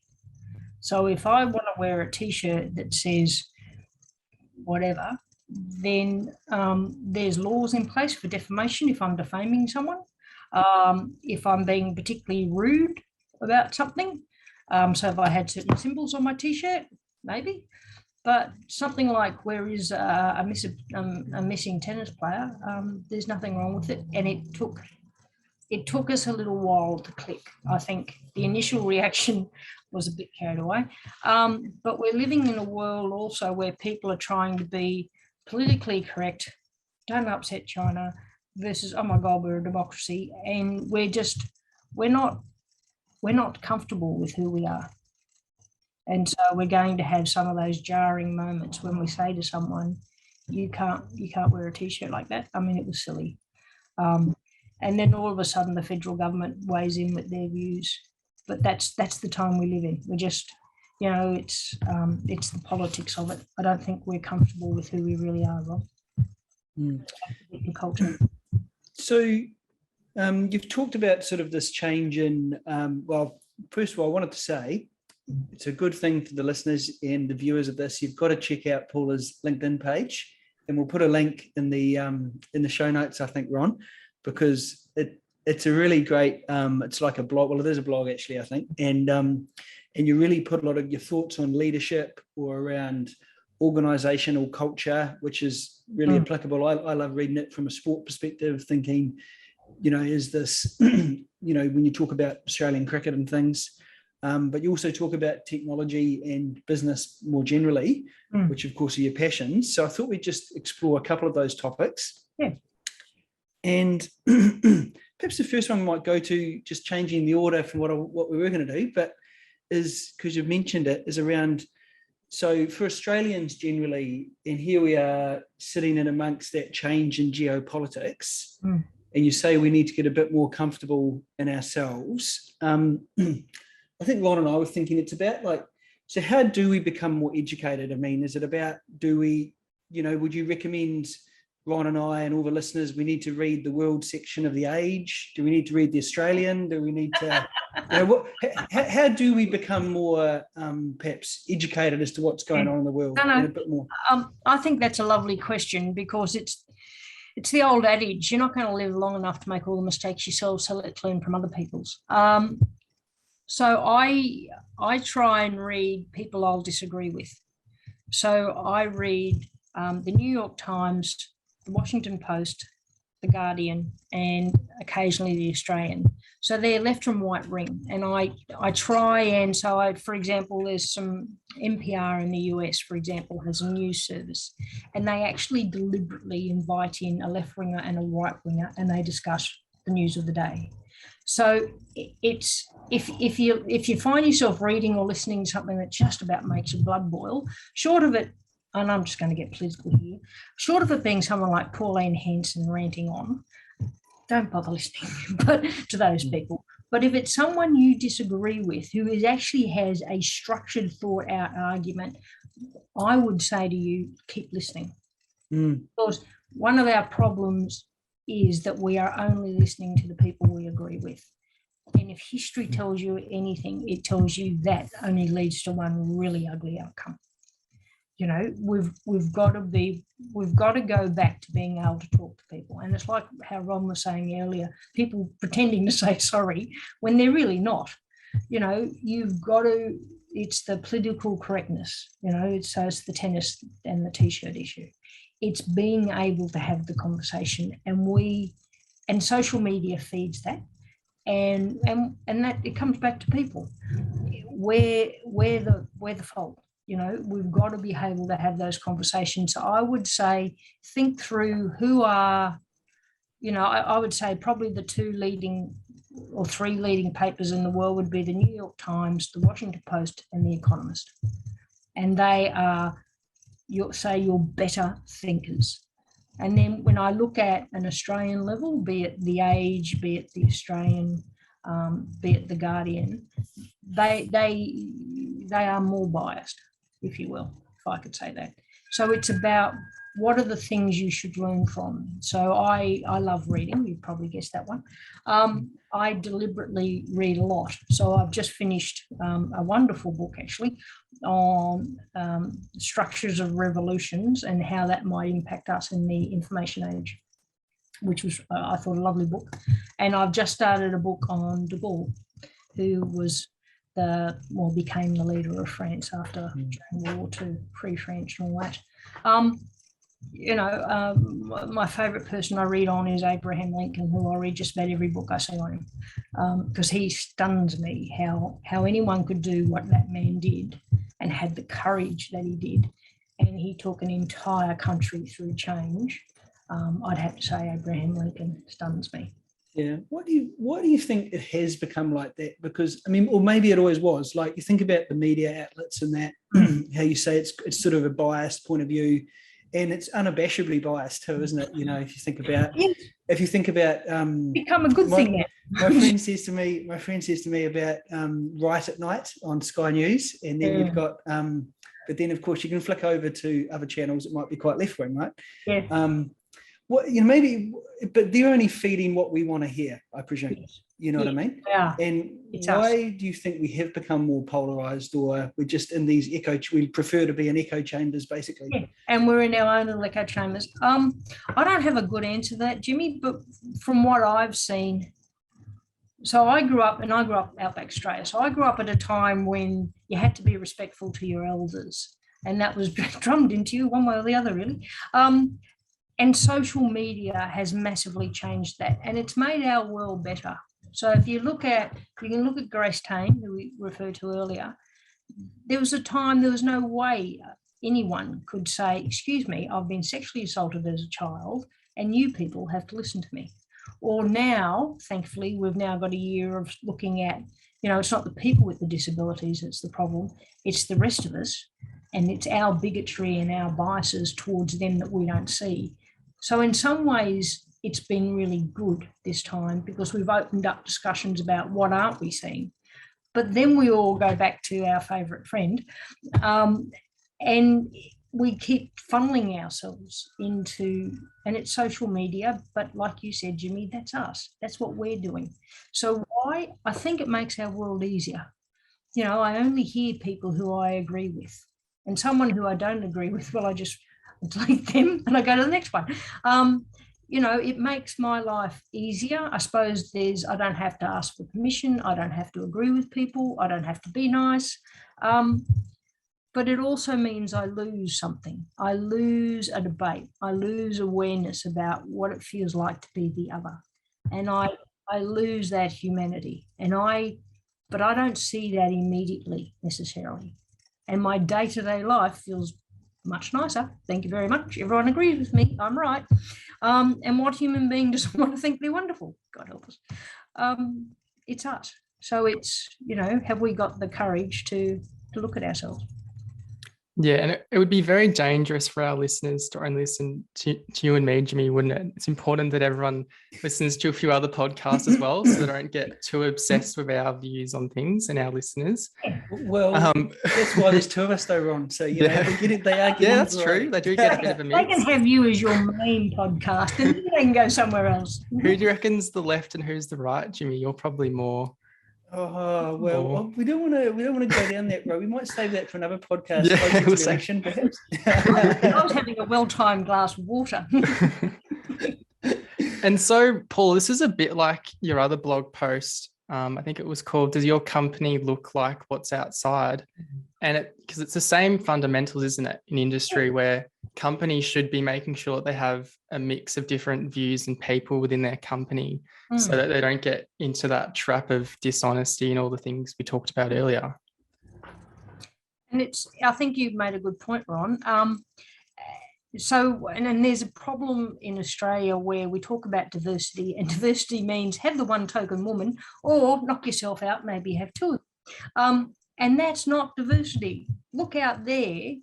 So if I want to wear a T-shirt that says whatever, then there's laws in place for defamation if I'm defaming someone, if I'm being particularly rude about something. So if I had certain symbols on my T-shirt, maybe. But something like where is a missing tennis player, there's nothing wrong with it. And it took us a little while to click. I think the initial reaction was a bit carried away. But we're living in a world also where people are trying to be politically correct, don't upset China, versus, oh my God, we're a democracy. And we're not comfortable with who we are. And so we're going to have some of those jarring moments when we say to someone, you can't wear a T-shirt like that. I mean, it was silly. And then all of a sudden the federal government weighs in with their views. But that's the time we live in. We're just, it's the politics of it. I don't think we're comfortable with who we really are, Rob. The culture. So you've talked about sort of this change in, well, first of all, I wanted to say, it's a good thing for the listeners and the viewers of this. You've got to check out Paula's LinkedIn page, and we'll put a link in the show notes, I think, Ron, because it's a really great. It's like a blog. Well, it is a blog actually, I think, and you really put a lot of your thoughts on leadership or around organizational culture, which is really applicable. I love reading it from a sport perspective, thinking, is this, when you talk about Australian cricket and things. But you also talk about technology and business more generally, which of course are your passions. So I thought we'd just explore a couple of those topics. Yeah. And perhaps the first one we might go to, just changing the order from what we were going to do, but is, because you've mentioned it, is around, so for Australians generally, and here we are sitting in amongst that change in geopolitics, and you say we need to get a bit more comfortable in ourselves. I think Ron and I were thinking it's about so how do we become more educated? I mean, is it about, would you recommend Ron and I and all the listeners, we need to read the world section of The Age? Do we need to read The Australian? Do we need to, how do we become more perhaps educated as to what's going on in the world? And a bit more? I think that's a lovely question, because it's the old adage, you're not going to live long enough to make all the mistakes yourself, so let's learn from other people's. So I try and read people I'll disagree with. So I read the New York Times, the Washington Post, the Guardian, and occasionally the Australian. So they're left and right wing. And I try and, for example, there's some NPR in the US, for example, has a news service, and they actually deliberately invite in a left winger and a right winger, and they discuss the news of the day. So it's if you find yourself reading or listening to something that just about makes your blood boil, short of it, and I'm just going to get political here, short of it being someone like Pauline Hanson ranting on, don't bother listening but to those people. But if it's someone you disagree with who actually has a structured, thought out argument, I would say to you, keep listening. Because one of our problems is that we are only listening to the people we agree with. And if history tells you anything, it tells you that only leads to one really ugly outcome. We've got to go back to being able to talk to people. And it's like how Ron was saying earlier, people pretending to say sorry when they're really not. You've got to, it's the political correctness, it's the tennis and the T-shirt issue. It's being able to have the conversation, and social media feeds that, and that it comes back to people. We're the fault. We've got to be able to have those conversations. So I would say think through who are, I would say probably the 2 leading or 3 leading papers in the world would be the New York Times, the Washington Post, and the Economist, and they are your better thinkers. And then when I look at an Australian level, be it The Age, be it the Australian, be it the Guardian, they are more biased, if you will, if I could say that. So it's about what are the things you should learn from. So I love reading. You've probably guessed that one. I deliberately read a lot. So I've just finished a wonderful book, actually, on structures of revolutions and how that might impact us in the information age, which was, I thought, a lovely book. And I've just started a book on de Gaulle, who was became the leader of France after during World War II, Free French and all that. My favourite person I read on is Abraham Lincoln, who I read just about every book I see on him, because he stuns me how anyone could do what that man did and had the courage that he did. And he took an entire country through change. I'd have to say Abraham Lincoln stuns me. Yeah. Why do you think it has become like that? Because, I mean, or maybe it always was. Like, you think about the media outlets and that, how you say it's sort of a biased point of view, and it's unabashedly biased too, isn't it? If you think about, become a good thing now. My friend says to me about Right at Night on Sky News, and then you've got, but then of course you can flick over to other channels that might be quite left wing, right? Yeah. Maybe, but they're only feeding what we want to hear, I presume. Yes. You know what I mean? Yeah. And It's why us. do you think we have become more polarized, or we're just in these we prefer to be in echo chambers, basically? Yeah, and we're in our own little echo chambers. I don't have a good answer to that, Jimmy, but from what I've seen, so I grew up outback Australia. So I grew up at a time when you had to be respectful to your elders, and that was drummed into you one way or the other, really. And social media has massively changed that, and it's made our world better. So if you can look at Grace Tame, who we referred to earlier. There was a time there was no way anyone could say, "Excuse me, I've been sexually assaulted as a child, and you people have to listen to me." Or now, thankfully, we've now got a year of looking at, it's not the people with the disabilities that's the problem, it's the rest of us, and it's our bigotry and our biases towards them that we don't see. So in some ways, it's been really good this time because we've opened up discussions about what aren't we seeing. But then we all go back to our favourite friend, and we keep funneling ourselves into, and it's social media, but like you said, Jimmy, that's us. That's what we're doing. So why? I think it makes our world easier. I only hear people who I agree with, and someone who I don't agree with, well, I just delete them and I go to the next one. It makes my life easier. I suppose I don't have to ask for permission. I don't have to agree with people. I don't have to be nice. But it also means I lose something. I lose a debate. I lose awareness about what it feels like to be the other. And I lose that humanity. But I don't see that immediately necessarily. And my day-to-day life feels much nicer. Thank you very much. Everyone agrees with me. I'm right. And what human being doesn't want to think they're wonderful? God help us. It's us. So it's, have we got the courage to look at ourselves? Yeah, and it would be very dangerous for our listeners to only listen to you and me, Jimmy, wouldn't it? It's important that everyone listens to a few other podcasts as well, so they don't get too obsessed with our views on things and our listeners. Well, that's why there's two of us though, Ron. So they are getting. Yeah, that's true. They do get a bit of a mix. They can have you as your main podcast, and then they can go somewhere else. Who do you reckon's the left and who's the right, Jimmy? You're probably more. Oh well, we don't want to go down that road. We might save that for another podcast. Yeah, we'll election, perhaps. I was having a well-timed glass of water. And so, Paul, this is a bit like your other blog post. I think it was called "Does Your Company Look Like What's Outside?" And because it's the same fundamentals, isn't it, in industry, where companies should be making sure that they have a mix of different views and people within their company so that they don't get into that trap of dishonesty and all the things we talked about earlier. And I think you've made a good point, Ron. And there's a problem in Australia where we talk about diversity, and diversity means have the one token woman or knock yourself out, maybe have two. And that's not diversity. Look out there.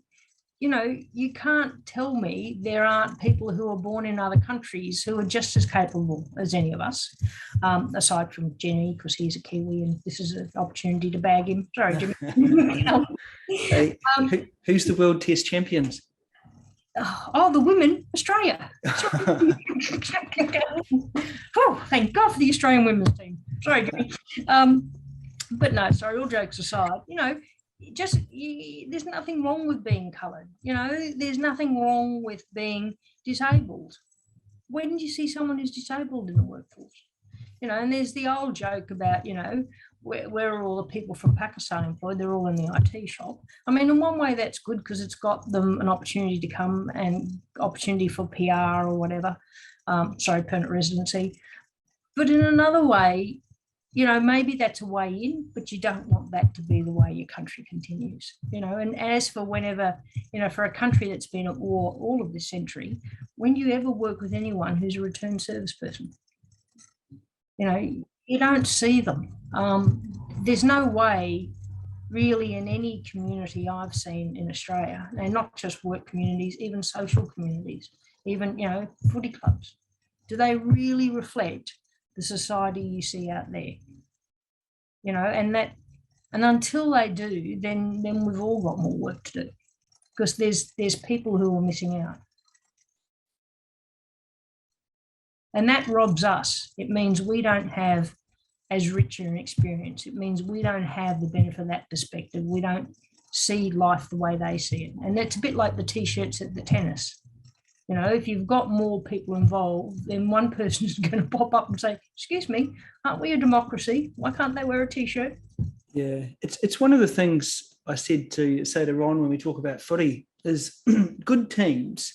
You can't tell me there aren't people who are born in other countries who are just as capable as any of us, aside from Jenny, because he's a Kiwi and this is an opportunity to bag him. Sorry, Jimmy. Hey, who's the world test champions? Oh, the women, Australia. Oh, thank God for the Australian women's team. Sorry, Jimmy. But no, sorry, all jokes aside, there's nothing wrong with being coloured. There's nothing wrong with being disabled. When do you see someone who's disabled in the workforce? And there's the old joke about, where are all the people from Pakistan employed? They're all in the IT shop. I mean, in one way that's good because it's got them an opportunity to come and opportunity for PR or whatever, permanent residency. But in another way, you know, maybe that's a way in, but you don't want that to be the way your country continues, you know. And as for whenever, you know, for a country that's been at war all of this century, when do you ever work with anyone who's a returned service person? You know, you don't see them. There's no way really in any community I've seen in Australia, and not just work communities, even social communities, even, you know, footy clubs, do they really reflect the society you see out there? You know, and until they do, then we've all got more work to do, because there's people who are missing out. And that robs us. It means we don't have as rich an experience. It means we don't have the benefit of that perspective. We don't see life the way they see it. And that's a bit like the T-shirts at the tennis. You know, if you've got more people involved, then one person is going to pop up and say, excuse me, aren't we a democracy? Why can't they wear a T-shirt? Yeah, it's one of the things I say to Ron when we talk about footy is good teams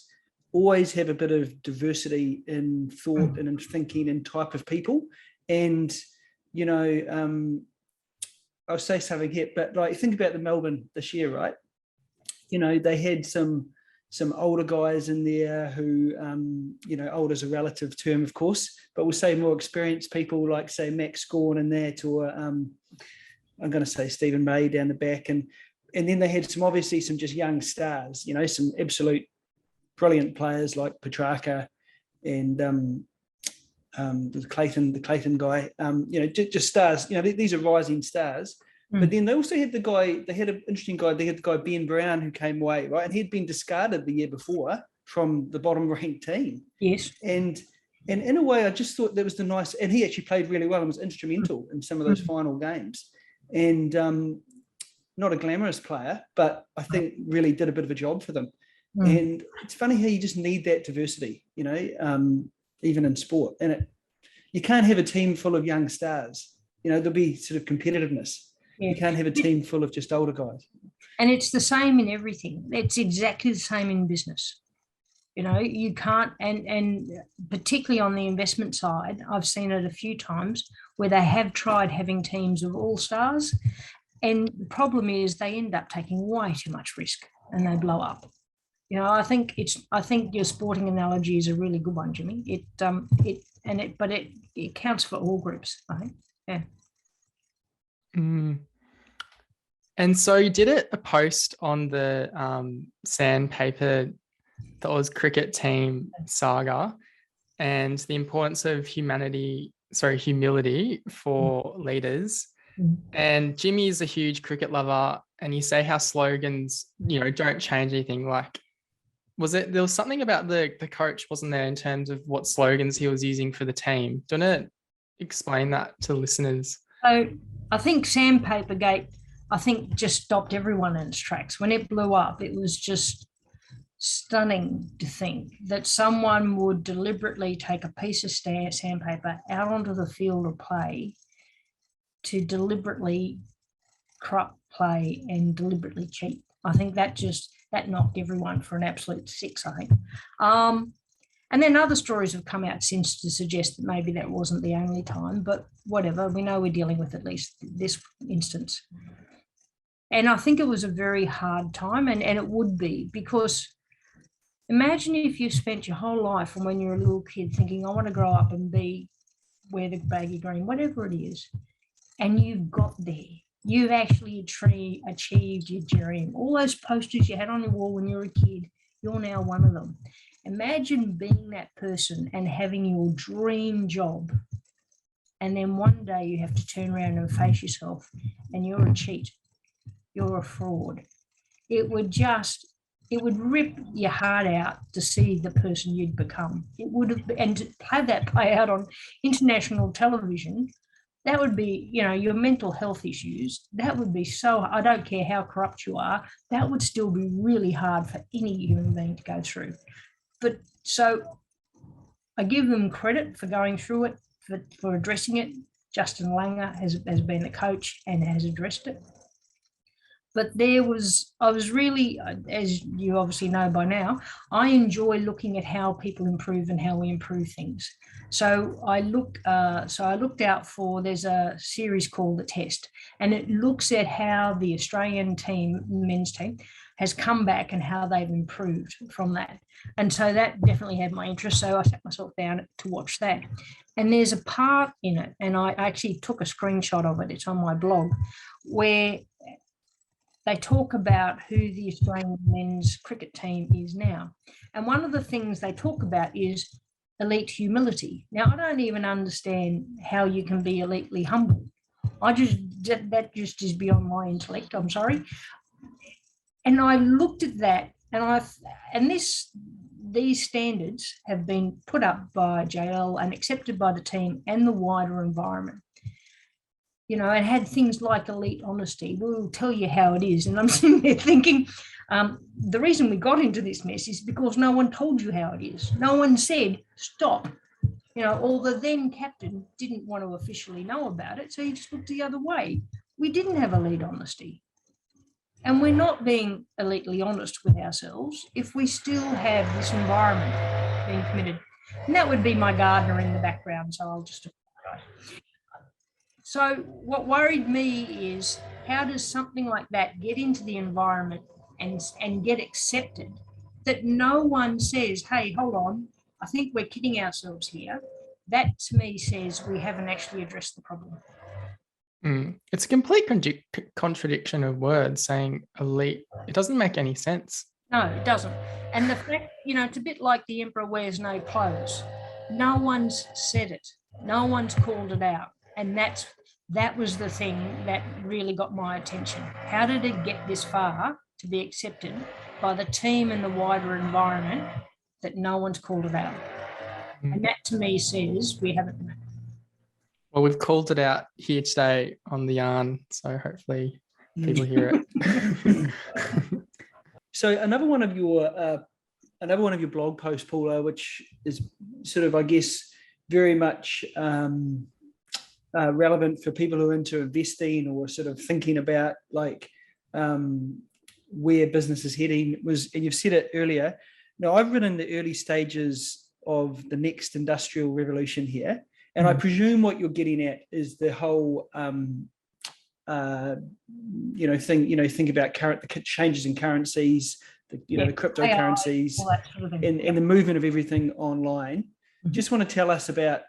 always have a bit of diversity in thought and in thinking and type of people. And, you know, I'll say something here, but like think about the Melbourne this year, right? You know, they had some older guys in there who, you know, old is a relative term, of course, but we'll say more experienced people like, say, Max Scorn in there, or I'm going to say Stephen May down the back. And then they had obviously some just young stars, you know, some absolute brilliant players like Petrarca and the Clayton guy, you know, just stars. You know, these are rising stars. But then they also had they had an interesting guy. They had the guy Ben Brown who came away, right? And he'd been discarded the year before from the bottom ranked team. Yes. And in a way, I just thought that was the nice, and he actually played really well and was instrumental in some of those final games. And not a glamorous player, but I think really did a bit of a job for them. And it's funny how you just need that diversity, you know, even in sport. And you can't have a team full of young stars. You know, there'll be sort of competitiveness. Yeah. You can't have a team full of just older guys. And it's the same in everything. It's exactly the same in business. You know, you can't, and particularly on the investment side, I've seen it a few times where they have tried having teams of all stars. And the problem is they end up taking way too much risk and they blow up. You know, I think your sporting analogy is a really good one, Jimmy. It counts for all groups, I think. Yeah. And so you did a post on the sandpaper that was cricket team saga and the importance of humility for leaders. And Jimmy is a huge cricket lover, and you say how slogans, you know, don't change anything. Like, there was something about the coach, wasn't there, in terms of what slogans he was using for the team? Do you want to explain that to listeners? So I think Sandpapergate, just stopped everyone in its tracks. When it blew up, it was just stunning to think that someone would deliberately take a piece of sandpaper out onto the field of play to deliberately corrupt play and deliberately cheat. I think that knocked everyone for an absolute six, I think. And then other stories have come out since to suggest that maybe that wasn't the only time, but whatever, we know we're dealing with at least this instance. And I think it was a very hard time, and it would be, because imagine if you spent your whole life from when you're a little kid thinking, I want to grow up and wear the baggy green, whatever it is, and you've got there. You've actually achieved your dream. All those posters you had on your wall when you were a kid, you're now one of them. Imagine being that person and having your dream job, and then one day you have to turn around and face yourself and you're a cheat, you're a fraud. It would rip your heart out to see the person you'd become. It would have, and to have that play out on international television, that would be, you know, your mental health issues. That would be so, I don't care how corrupt you are, that would still be really hard for any human being to go through. But so I give them credit for going through it, for addressing it. Justin Langer has been the coach and has addressed it. But I was really, as you obviously know by now, I enjoy looking at how people improve and how we improve things. So I looked out for, there's a series called The Test, and it looks at how the Australian team, men's team, has come back and how they've improved from that. And so that definitely had my interest. So I sat myself down to watch that. And there's a part in it, and I actually took a screenshot of it, it's on my blog, where they talk about who the Australian men's cricket team is now. And one of the things they talk about is elite humility. Now, I don't even understand how you can be elitely humble. That just is beyond my intellect, I'm sorry. And I looked at that, and these standards have been put up by JL and accepted by the team and the wider environment. You know, and had things like elite honesty. We'll tell you how it is. And I'm sitting there thinking, the reason we got into this mess is because no one told you how it is. No one said, stop. You know, or the then captain didn't want to officially know about it, so he just looked the other way. We didn't have elite honesty. And we're not being elitely honest with ourselves if we still have this environment being committed. And that would be my gardener in the background, so I'll just apologise. So what worried me is, how does something like that get into the environment and get accepted, that no one says, hey, hold on, I think we're kidding ourselves here. That to me says we haven't actually addressed the problem. It's a complete contradiction of words, saying elite. It doesn't make any sense. No, it doesn't. And the fact, you know, it's a bit like the emperor wears no clothes. No one's said it. No one's called it out. And that was the thing that really got my attention. How did it get this far to be accepted by the team and the wider environment that no one's called it out? And that to me says we haven't done it. Well, we've called it out here today on the yarn, so hopefully people hear it. So another one of your blog posts, Paula, which is sort of, I guess, very much relevant for people who are into investing or sort of thinking about like where business is heading, was, and you've said it earlier. Now, I've been in the early stages of the next industrial revolution here, and I presume what you're getting at is the whole think about the changes in currencies, the cryptocurrencies, sort of and the movement of everything online. Just want to tell us about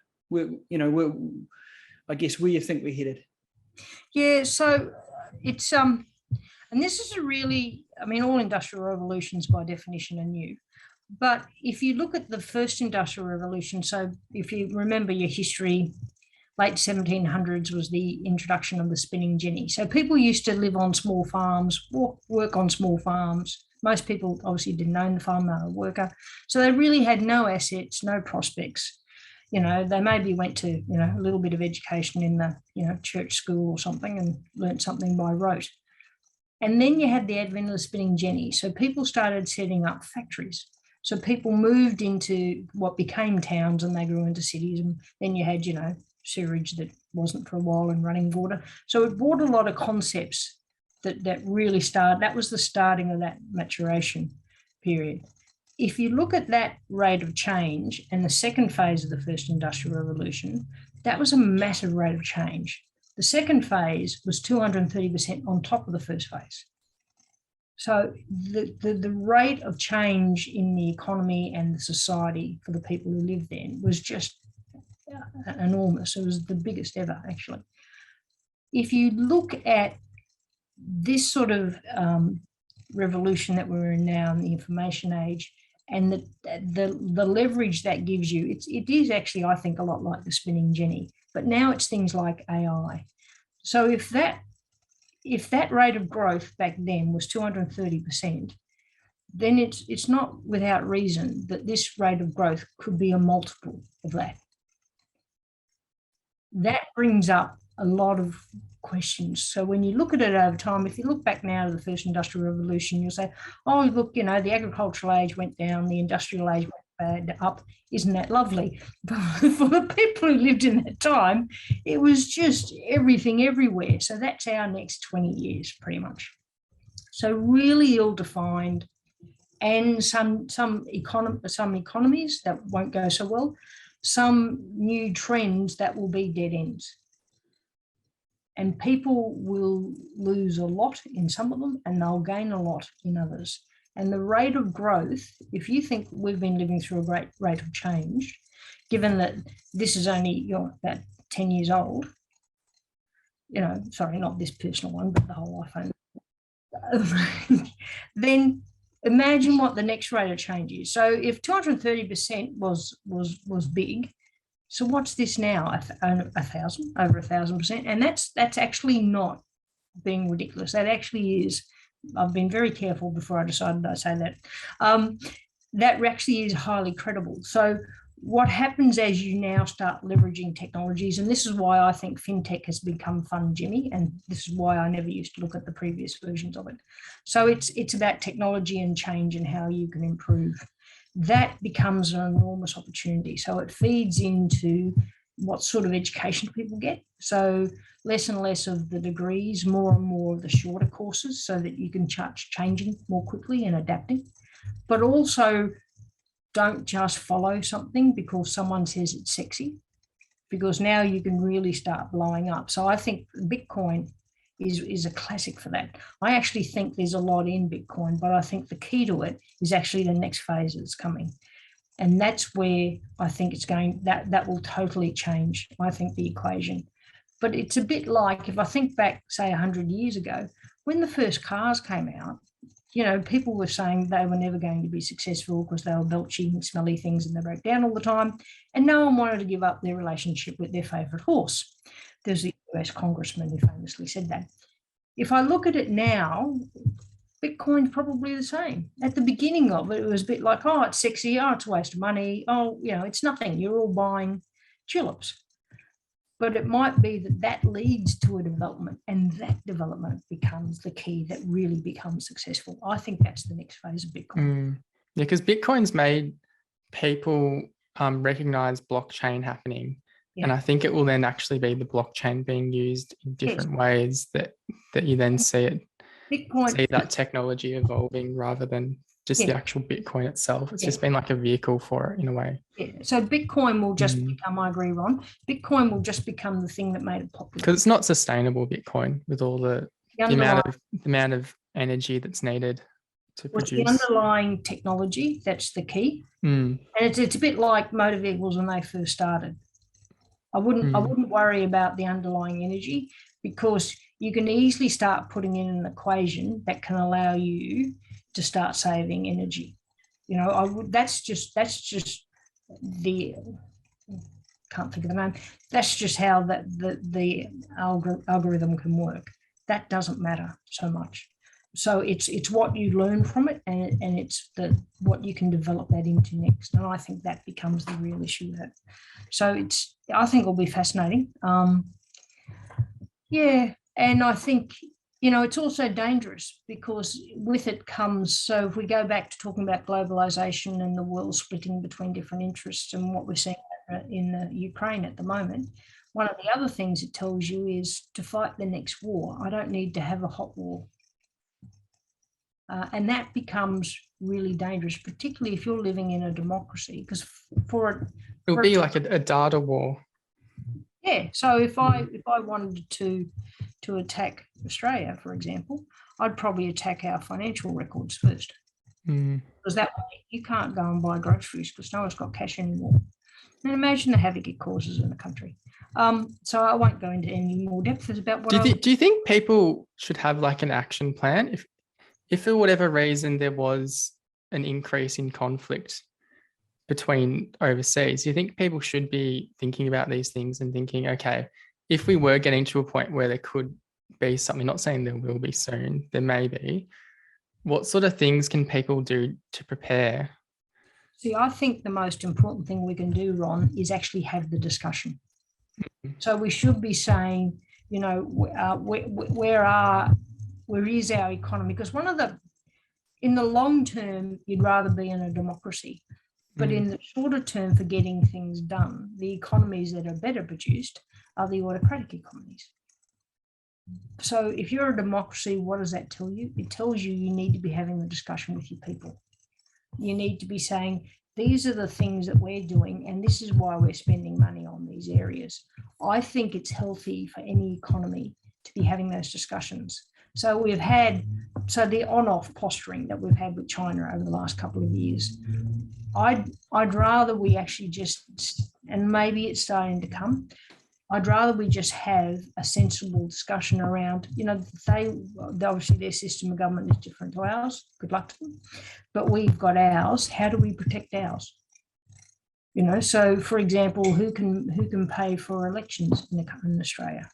I guess where you think we're headed. Yeah, so it's and this is a really, I mean, all industrial revolutions by definition are new. But if you look at the first industrial revolution, so if you remember your history, late 1700s was the introduction of the spinning jenny. So people used to live on small farms, work on small farms. Most people obviously didn't own the farm, they were a worker. So they really had no assets, no prospects. You know, they maybe went to, a little bit of education in the, church school or something and learnt something by rote. And then you had the advent of the spinning jenny. So people started setting up factories. So people moved into what became towns and they grew into cities. And then you had, sewerage that wasn't for a while and running water. So it brought a lot of concepts that really started. That was the starting of that maturation period. If you look at that rate of change and the second phase of the first industrial revolution, that was a massive rate of change. The second phase was 230% on top of the first phase. So the rate of change in the economy and the society for the people who lived then was just enormous. It was the biggest ever, actually. If you look at this sort of revolution that we're in now in the information age, and the leverage that gives you, it is actually, I think, a lot like the spinning jenny, but now it's things like AI. So if that rate of growth back then was 230%, then it's not without reason that this rate of growth could be a multiple of that. That brings up a lot of questions. So when you look at it over time, if you look back now to the first industrial revolution, you'll say, oh, look, the agricultural age went down, the industrial age went up. Isn't that lovely? But for the people who lived in that time, it was just everything everywhere. So that's our next 20 years, pretty much. So really ill-defined, and some economies that won't go so well, some new trends that will be dead ends. And people will lose a lot in some of them, and they'll gain a lot in others. And the rate of growth, if you think we've been living through a great rate of change, given that this is only about 10 years old, sorry, not this personal one, but the whole iPhone, then imagine what the next rate of change is. So if 230% was big, so what's this now? 1,000, over 1,000%, and that's actually not being ridiculous. That actually is. I've been very careful before I decided I say that. That actually is highly credible. So what happens as you now start leveraging technologies, and this is why I think fintech has become fun, Jimmy, and this is why I never used to look at the previous versions of it. So it's about technology and change and how you can improve. That becomes an enormous opportunity. So it feeds into what sort of education people get. So less and less of the degrees, more and more of the shorter courses, so that you can changing more quickly and adapting. But also don't just follow something because someone says it's sexy, because now you can really start blowing up. So I think Bitcoin is a classic for that. I actually think there's a lot in Bitcoin, but I think the key to it is actually the next phase that's coming. And that's where I think it's going, that will totally change, I think, the equation. But it's a bit like, if I think back, say, 100 years ago, when the first cars came out, people were saying they were never going to be successful because they were belchy and smelly things and they broke down all the time. And no one wanted to give up their relationship with their favourite horse. There's the US congressman who famously said that. If I look at it now, Bitcoin's probably the same. At the beginning of it, it was a bit like, oh, it's sexy, oh, it's a waste of money, oh, it's nothing, you're all buying tulips. But it might be that leads to a development, and that development becomes the key that really becomes successful. I think that's the next phase of Bitcoin. Yeah, because Bitcoin's made people recognize blockchain happening. Yeah. And I think it will then actually be the blockchain being used in different ways that you then see that technology evolving rather than just the actual Bitcoin itself. It's just been like a vehicle for it in a way. Yeah. So Bitcoin will just become, I agree, Ron, Bitcoin will just become the thing that made it popular. Because it's not sustainable, Bitcoin, with all the amount of energy that's needed to produce. The underlying technology, that's the key. And it's a bit like motor vehicles when they first started. I wouldn't worry about the underlying energy, because you can easily start putting in an equation that can allow you to start saving energy. That's just the, can't think of the name. That's just how the algorithm can work. That doesn't matter so much. So it's what you learn from it, and it's what you can develop that into next. And I think that becomes the real issue with it. So I think it'll be fascinating. And I think, it's also dangerous, because with it comes, so if we go back to talking about globalization and the world splitting between different interests and what we're seeing in Ukraine at the moment, one of the other things it tells you is, to fight the next war, I don't need to have a hot war. And that becomes really dangerous, particularly if you're living in a democracy, because it'll be like a data war. Yeah. So if I wanted to attack Australia, for example, I'd probably attack our financial records first, because that way you can't go and buy groceries because no one's got cash anymore. And imagine the havoc it causes in the country. So I won't go into any more depth about what. Do you think people should have like an action plan if for whatever reason there was an increase in conflict between overseas? Do you think people should be thinking about these things and thinking, okay, if we were getting to a point where there could be something, not saying there will be soon, there may be, what sort of things can people do to prepare? See, I think the most important thing we can do, Ron, is actually have the discussion. So we should be saying, where is our economy? Because in the long term, you'd rather be in a democracy. But in the shorter term for getting things done, the economies that are better produced are the autocratic economies. So if you're a democracy, what does that tell you? It tells you you need to be having the discussion with your people. You need to be saying, these are the things that we're doing, and this is why we're spending money on these areas. I think it's healthy for any economy to be having those discussions. So we've had, the on-off posturing that we've had with China over the last couple of years, I'd rather we actually just, and maybe it's starting to come, I'd rather we just have a sensible discussion around, they obviously their system of government is different to ours. Good luck to them. But we've got ours. How do we protect ours? So for example, who can pay for elections in Australia?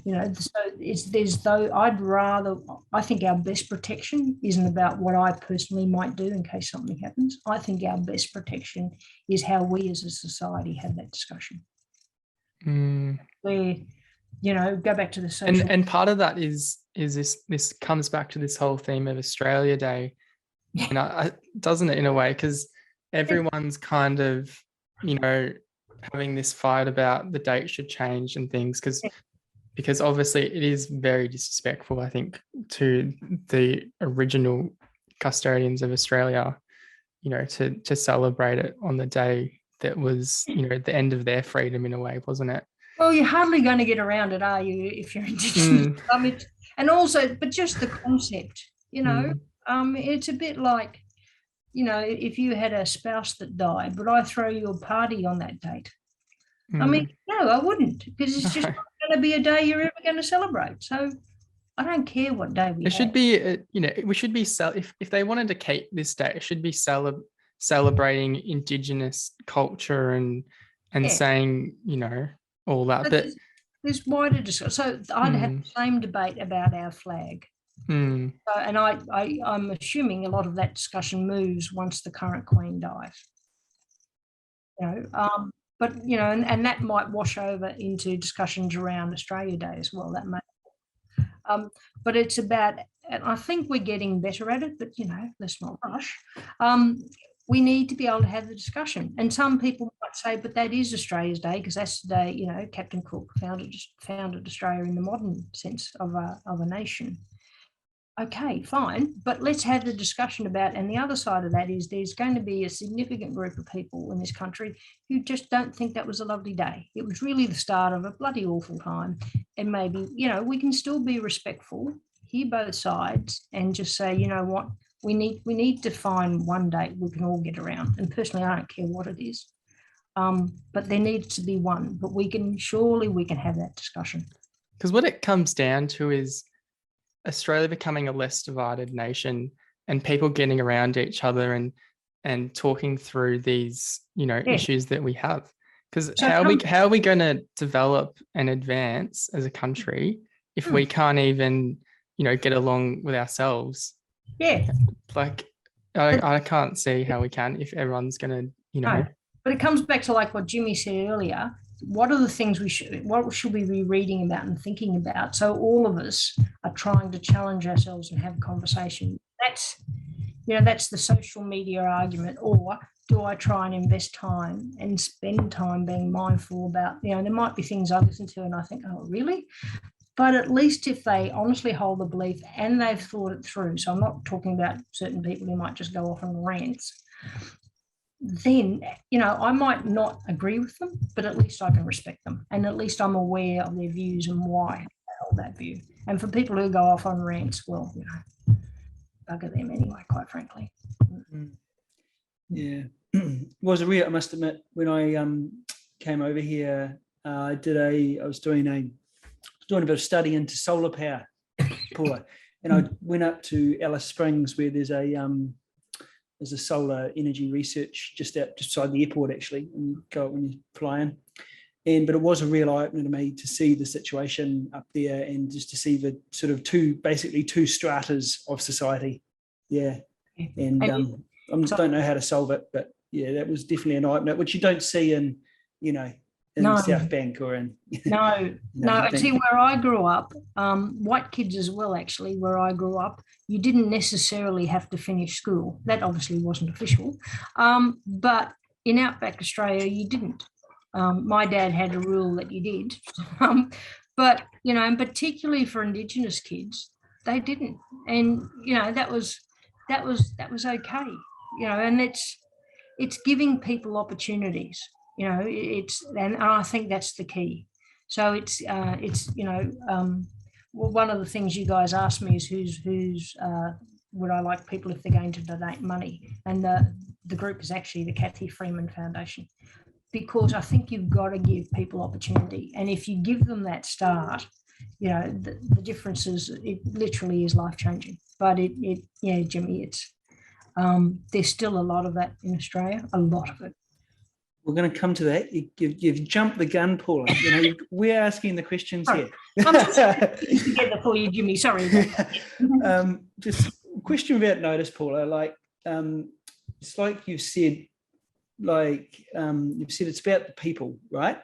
So I think our best protection isn't about what I personally might do in case something happens. I think our best protection is how we as a society have that discussion. Where, go back to the social. And part of that is this comes back to this whole theme of Australia Day, doesn't it, in a way, because everyone's kind of, having this fight about the date should change and things, because obviously it is very disrespectful, I think, to the original custodians of Australia, to celebrate it on the day that was, the end of their freedom in a way, wasn't it? Well, you're hardly going to get around it, are you, if you're Indigenous? And also, but just the concept, it's a bit like, if you had a spouse that died, would I throw you a party on that date? No, I wouldn't, because it's just not going to be a day you're ever going to celebrate. So I don't care what day we have. Should be, we should be, if they wanted to keep this day, it should be celebrating Indigenous culture and saying, all that. But there's wider discussion. So I'd have the same debate about our flag. And I'm assuming a lot of that discussion moves once the current Queen dies. But and that might wash over into discussions around Australia Day as well. That may. But it's about, and I think we're getting better at it. But let's not rush. We need to be able to have the discussion. And some people might say, but that is Australia's Day, because that's the day, Captain Cook founded Australia in the modern sense of a nation. Okay, fine. But let's have the discussion about, and the other side of that is there's going to be a significant group of people in this country who just don't think that was a lovely day. It was really the start of a bloody awful time. And maybe, we can still be respectful, hear both sides, and just say, what? We need to find one date we can all get around. And personally, I don't care what it is. But there needs to be one. But we can have that discussion. Because what it comes down to is Australia becoming a less divided nation, and people getting around each other and talking through these, issues that we have. Because how are we going to develop and advance as a country if we can't even, get along with ourselves? Yeah. Like, I can't see how we can if everyone's going to, No. But it comes back to like what Jimmy said earlier. What are the things what should we be reading about and thinking about? So all of us are trying to challenge ourselves and have a conversation. That's the social media argument. Or do I try and invest time and spend time being mindful about, there might be things I listen to and I think, oh, really? But at least if they honestly hold the belief and they've thought it through, so I'm not talking about certain people who might just go off on rants, then, I might not agree with them, but at least I can respect them. And at least I'm aware of their views and why they hold that view. And for people who go off on rants, well, bugger them anyway, quite frankly. Yeah. Was a real, I must admit, when I came over here, I was doing a bit of study into solar power, Paula, and I went up to Alice Springs, where there's a solar energy research just outside the airport, actually, and you go when you fly in. But it was a real eye-opener to me to see the situation up there and just to see the sort of two stratas of society. Yeah. And I don't know how to solve it, but yeah, that was definitely an eye-opener, which you don't see in, in No. South Bank or in No, no. you think- See, where I grew up, white kids as well, actually, where I grew up, you didn't necessarily have to finish school. That obviously wasn't official. But in Outback Australia, you didn't. My dad had a rule that you did. But, you know, and particularly for Indigenous kids, they didn't. And, you know, that was okay. You know, and it's giving people opportunities. You know, and I think that's the key. So it's you know, well, one of the things you guys asked me is who's would I like people if they're going to donate money, and the group is actually the Cathy Freeman Foundation, because I think you've got to give people opportunity, and if you give them that start, you know, the difference is it literally is life changing. But yeah, Jimmy, it's there's still a lot of that in Australia, a lot of it. We're going to come to that. You've jumped the gun, Paula. You know, we're asking the questions Sorry. here. I'm just together for you, Jimmy. Sorry. Just a question about notice, Paula. Like, it's like you've said, it's about the people, right?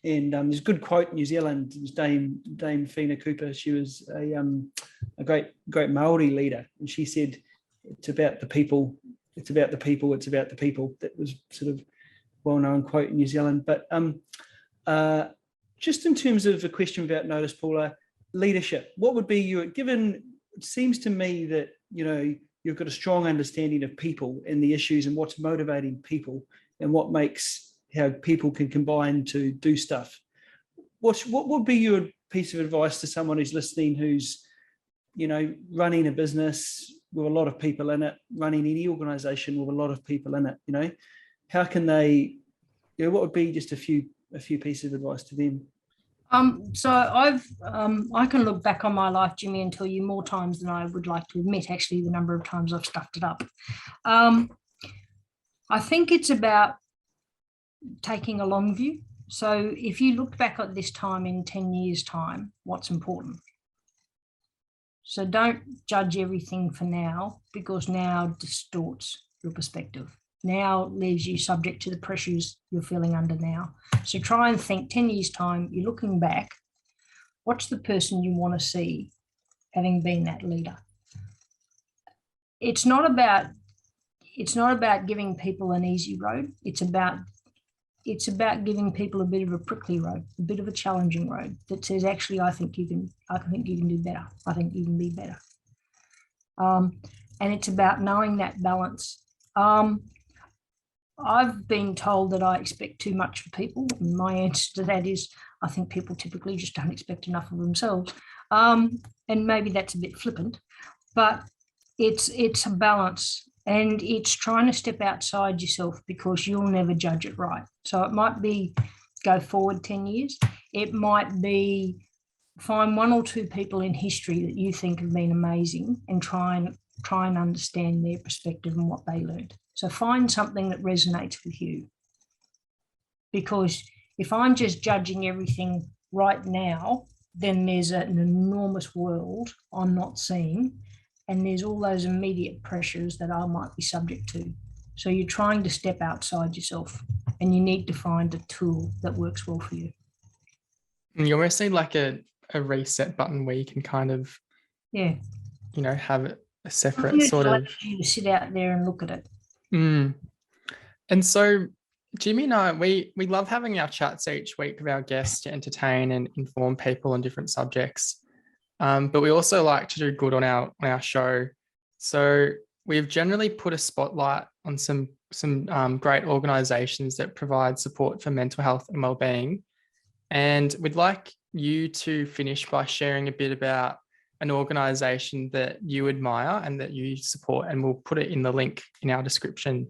And there's a good quote in New Zealand. It was Dame Fina Cooper. She was a great Maori leader, and she said, "It's about the people. It's about the people. It's about the people." That was sort of well-known quote in New Zealand. But just in terms of a question about notice, Paula, leadership, what would be your, given, it seems to me that, you know, you've got a strong understanding of people and the issues and what's motivating people and what makes, how people can combine to do stuff. What would be your piece of advice to someone who's listening, who's, you know, running a business with a lot of people in it, running any organization with a lot of people in it, you know? How can they, you know, what would be just a few pieces of advice to them? So I can look back on my life, Jimmy, and tell you more times than I would like to admit, actually, the number of times I've stuffed it up. I think it's about taking a long view. So if you look back at this time in 10 years' time, what's important? So don't judge everything for now, because now distorts your perspective. Now leaves you subject to the pressures you're feeling under now. So try and think 10 years' time, you're looking back, what's the person you want to see having been that leader? It's not about giving people an easy road. It's about giving people a bit of a prickly road, a bit of a challenging road that says, actually, I think you can do better. I think you can be better. And it's about knowing that balance. I've been told that I expect too much of people. And my answer to that is, I think people typically just don't expect enough of themselves. And maybe that's a bit flippant, but it's a balance, and it's trying to step outside yourself, because you'll never judge it right. So it might be go forward 10 years. It might be find one or two people in history that you think have been amazing and try and understand their perspective and what they learned. So find something that resonates with you. Because if I'm just judging everything right now, then there's an enormous world I'm not seeing, and there's all those immediate pressures that I might be subject to. So you're trying to step outside yourself, and you need to find a tool that works well for you. And you almost need like a reset button where you can kind of, yeah, you know, have a separate sort of, you to sit out there and look at it. And so Jimmy and I, we love having our chats each week with our guests to entertain and inform people on different subjects. But we also like to do good on our show. So we've generally put a spotlight on some great organisations that provide support for mental health and wellbeing. And we'd like you to finish by sharing a bit about an organisation that you admire and that you support, and we'll put it in the link in our description.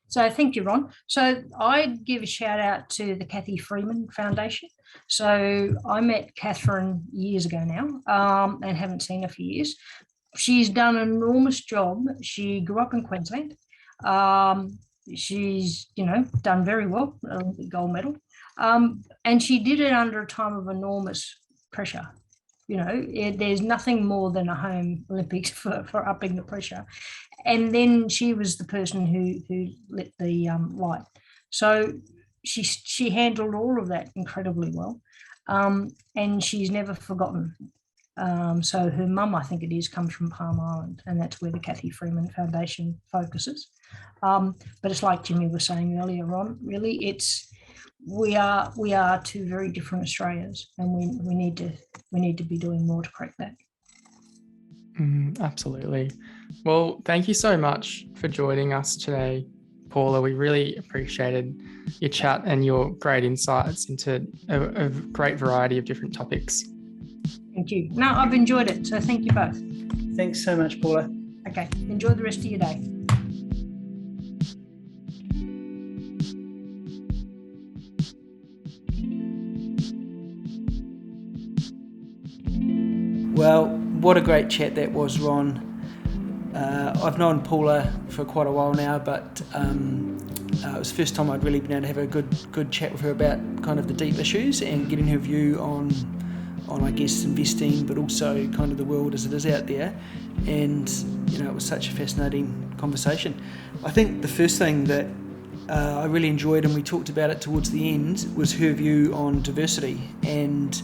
So thank you, Ron. So I give a shout out to the Cathy Freeman Foundation. So I met Catherine years ago now, and haven't seen her for years. She's done an enormous job. She grew up in Queensland. She's, you know, done very well, Olympic gold medal. And she did it under a time of enormous pressure. You know, there's nothing more than a home Olympics for upping the pressure. And then she was the person who lit the light. So she handled all of that incredibly well, and she's never forgotten. So her mum, I think it is, comes from Palm Island, and that's where the Kathy Freeman Foundation focuses. But it's like Jimmy was saying earlier, Ron. Really, we are two very different Australias, and we need to be doing more to correct that. Absolutely. Well, thank you so much for joining us today, Paula. We really appreciated your chat and your great insights into a great variety of different topics. Thank you. No, I've enjoyed it. So thank you both. Thanks so much, Paula. Okay. Enjoy the rest of your day. Well, what a great chat that was, Ron. I've known Paula for quite a while now, but it was the first time I'd really been able to have a good chat with her about kind of the deep issues and getting her view on I guess investing, but also kind of the world as it is out there. And it was such a fascinating conversation. I think the first thing that I really enjoyed, and we talked about it towards the end, was her view on diversity. And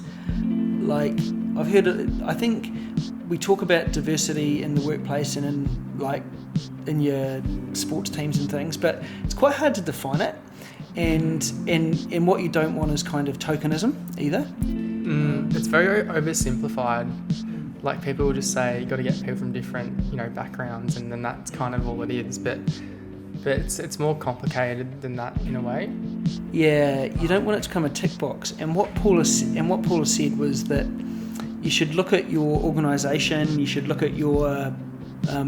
like I've heard it, I think we talk about diversity in the workplace and in your sports teams and things, but it's quite hard to define it. And what you don't want is kind of tokenism either. It's very oversimplified. Like people will just say you got to get people from different backgrounds, and then that's kind of all it is. But it's more complicated than that in a way. Yeah, you don't want it to become a tick box. And what Paula said was that you should look at your organisation, you should look at your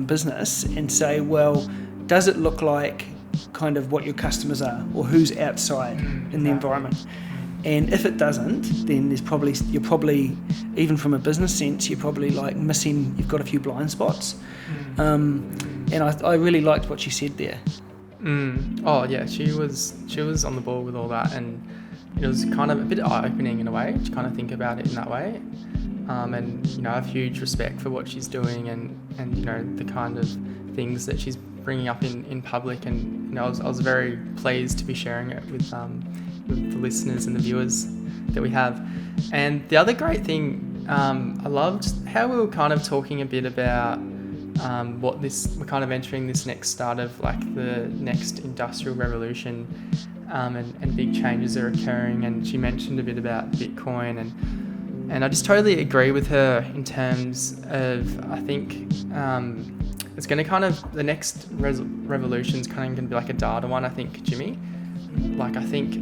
business and say, well, does it look like kind of what your customers are, or who's outside in the environment? And if it doesn't, then you're probably even from a business sense, you're probably like missing. You've got a few blind spots. And I really liked what she said there. Oh yeah, she was on the ball with all that, and it was kind of a bit eye-opening in a way to kind of think about it in that way. And I have huge respect for what she's doing, and the kind of things that she's bringing up in public, and I was very pleased to be sharing it with the listeners and the viewers that we have. And the other great thing, I loved how we were kind of talking a bit about we're kind of entering this next start of like the next industrial revolution, and big changes are occurring. And she mentioned a bit about Bitcoin, and I just totally agree with her in terms of, I think it's going to kind of, the next revolution is kind of going to be like a data one, I think, Jimmy. Like, I think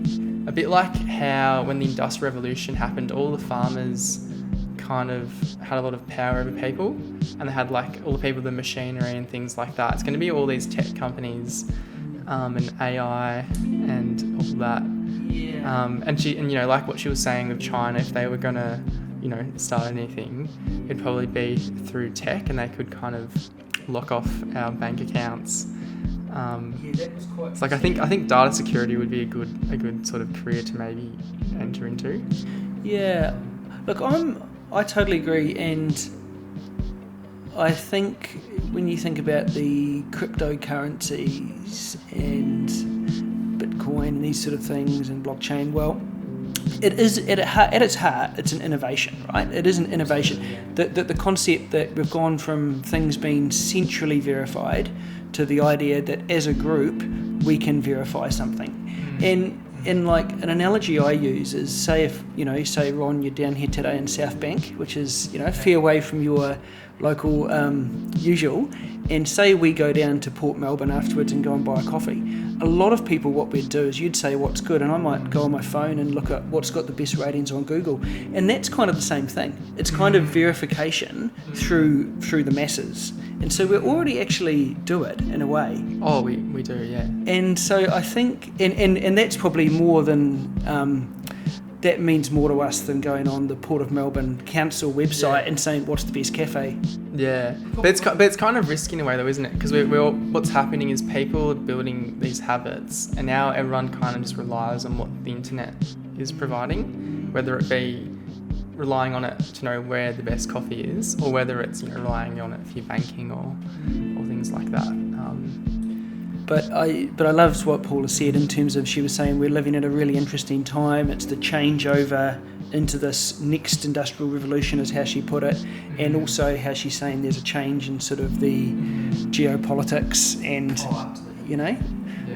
a bit like how when the Industrial Revolution happened, all the farmers kind of had a lot of power over people, and they had like all the people, the machinery and things like that. It's going to be all these tech companies and AI and all that. Yeah. And like what she was saying with China, if they were going to start anything, it'd probably be through tech, and they could kind of lock off our bank accounts. That was quite. It's like I think data security would be a good sort of career to maybe enter into. Yeah, look, I totally agree, and I think when you think about the cryptocurrencies and Bitcoin and these sort of things and blockchain, well, it is at its heart, it's an innovation, right? It is an innovation. The concept that we've gone from things being centrally verified to the idea that as a group we can verify something. And like an analogy I use is, say Ron, you're down here today in South Bank, which is a fair way from your local usual, and say we go down to Port Melbourne afterwards and go and buy a coffee. A lot of people, what we'd do is you'd say what's good, and I might go on my phone and look at what's got the best ratings on Google, and that's kind of the same thing. It's kind of verification through the masses, and so we already actually do it in a way. Oh, we do, yeah. And so I think, and that's probably more than that means more to us than going on the Port of Melbourne Council website and saying what's the best cafe. Yeah, but it's kind of risky in a way though, isn't it? Because what's happening is people are building these habits, and now everyone kind of just relies on what the internet is providing, whether it be relying on it to know where the best coffee is, or whether it's relying on it for your banking or things like that. But I loved what Paula said in terms of, she was saying we're living at a really interesting time. It's the changeover into this next industrial revolution, is how she put it, and also how she's saying there's a change in sort of the geopolitics and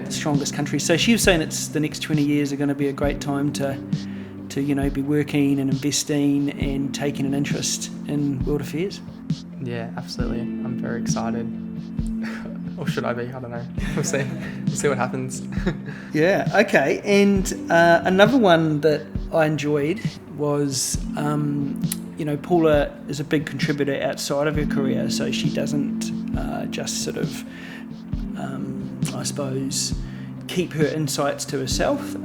the strongest countries. So she was saying it's the next 20 years are going to be a great time to be working and investing and taking an interest in world affairs. Yeah, absolutely. I'm very excited. Or should I be? I don't know. We'll see. We'll see what happens. Yeah, okay. And another one that I enjoyed was, Paula is a big contributor outside of her career, so she doesn't just sort of, I suppose, keep her insights to herself.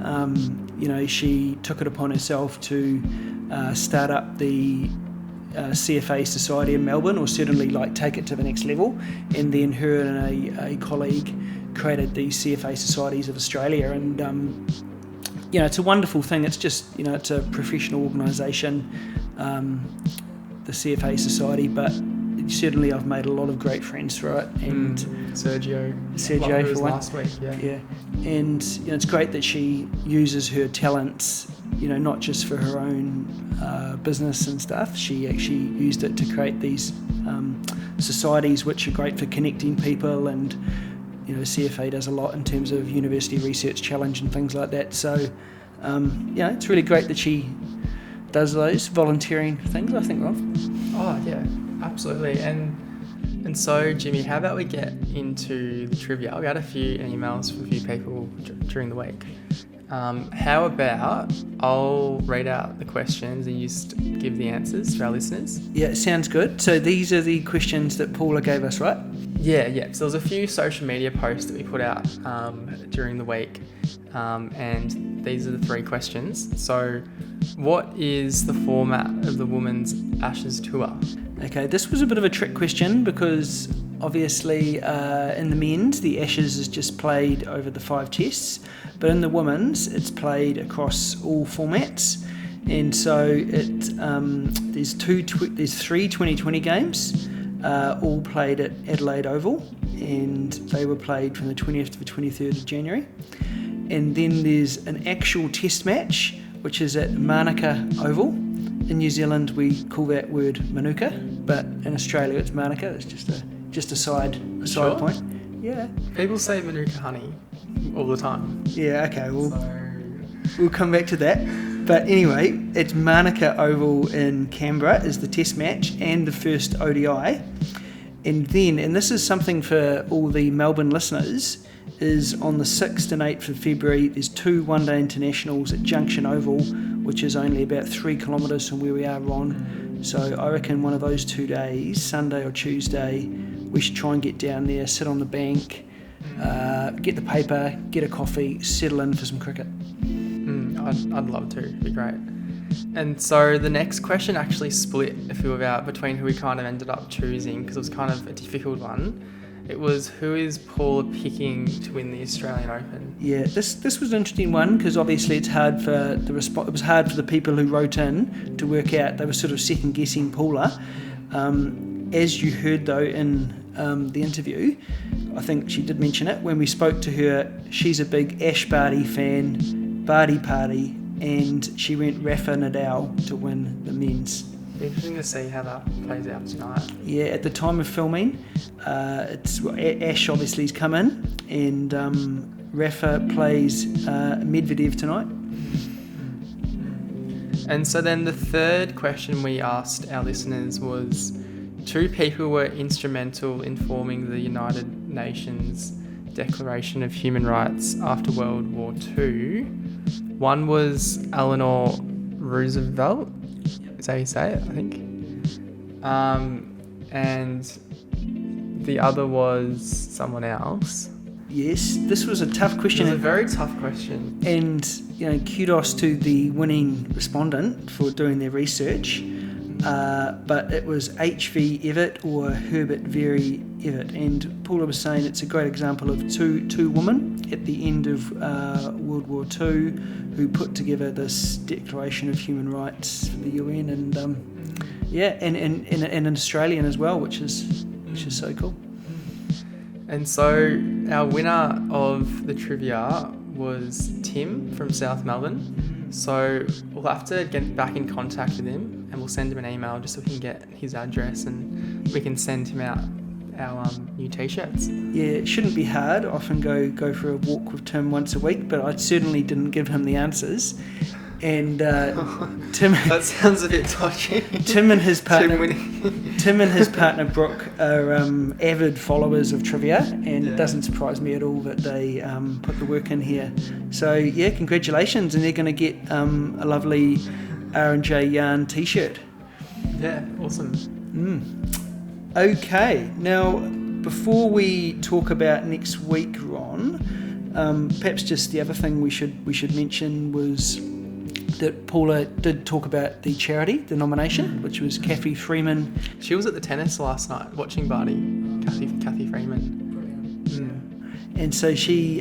She took it upon herself to start up the CFA Society in Melbourne, or certainly take it to the next level, and then her and a colleague created the CFA Societies of Australia, and it's a wonderful thing. It's just it's a professional organisation, the CFA Society, but certainly I've made a lot of great friends through it, and Sergio for one. Last week, yeah, and it's great that she uses her talents, not just for her own business and stuff. She actually used it to create these societies which are great for connecting people, and CFA does a lot in terms of University Research Challenge and things like that. So it's really great that she does those volunteering things, I think, Rob. Oh yeah, absolutely. And so, Jimmy, how about we get into the trivia? We had a few emails from a few people during the week. How about I'll read out the questions and you just give the answers to our listeners? Yeah, sounds good. So these are the questions that Paula gave us, right? Yeah. So there's a few social media posts that we put out during the week, and these are the 3 questions. So what is the format of the Women's Ashes Tour? Okay, this was a bit of a trick question because obviously in the men's, the Ashes is just played over the 5 tests, but in the women's, it's played across all formats. And so there's 3 2020 games, all played at Adelaide Oval, and they were played from the 20th to the 23rd of January. And then there's an actual test match, which is at Manuka Oval. In New Zealand, we call that word Manuka, but in Australia, it's Manuka. It's just a side Sure. point. Yeah. People say Manuka honey all the time. Yeah, okay, we'll come back to that. But anyway, it's Manuka Oval in Canberra is the test match and the first ODI. And then, and this is something for all the Melbourne listeners, is on the 6th and 8th of February, there's 2 one-day internationals at Junction Oval, which is only about 3 kilometres from where we are, Ron. So I reckon one of those 2 days, Sunday or Tuesday, we should try and get down there, sit on the bank, get the paper, get a coffee, settle in for some cricket. I'd love to. It'd be great. And so the next question actually split a few about between who we kind of ended up choosing, because it was kind of a difficult one. It was, who is Paula picking to win the Australian Open? Yeah, this was an interesting one because obviously it's hard for it was hard for the people who wrote in to work out. They were sort of second guessing Paula. As you heard though in the interview, I think she did mention it when we spoke to her. She's a big Ash Barty fan, Barty Party, and she went Rafa Nadal to win the men's. Interesting to see how that plays out tonight. Yeah, at the time of filming, Ash obviously has come in, and Rafa plays Medvedev tonight. And so then the third question we asked our listeners was, 2 people were instrumental in forming the United Nations Declaration of Human Rights after World War II. One was Eleanor Roosevelt. Is that how you say it, I think? And the other was someone else. Yes, this was a tough question. It was a very tough question. And, kudos to the winning respondent for doing their research. But it was H.V. Evatt or Herbert Very Evatt. And Paula was saying it's a great example of two women at the end of World War II who put together this Declaration of Human Rights for the UN, and and an Australian as well, which is so cool. And so our winner of the trivia was Tim from South Melbourne. So we'll have to get back in contact with him and we'll send him an email just so we can get his address and we can send him out our new T-shirts. Yeah, it shouldn't be hard. I often go for a walk with Tim once a week, but I certainly didn't give him the answers. And Tim, that sounds a bit dodgy. Tim and his partner Brooke are avid followers of trivia, and it doesn't surprise me at all that they put the work in here. So yeah, congratulations, and they're going to get a lovely R&J Yarn T-shirt. Yeah, awesome. Okay, now before we talk about next week, Ron, perhaps just the other thing we should mention was that Paula did talk about the charity, the nomination, which was Kathy Freeman. She was at the tennis last night watching Barty, Kathy Freeman. And so she,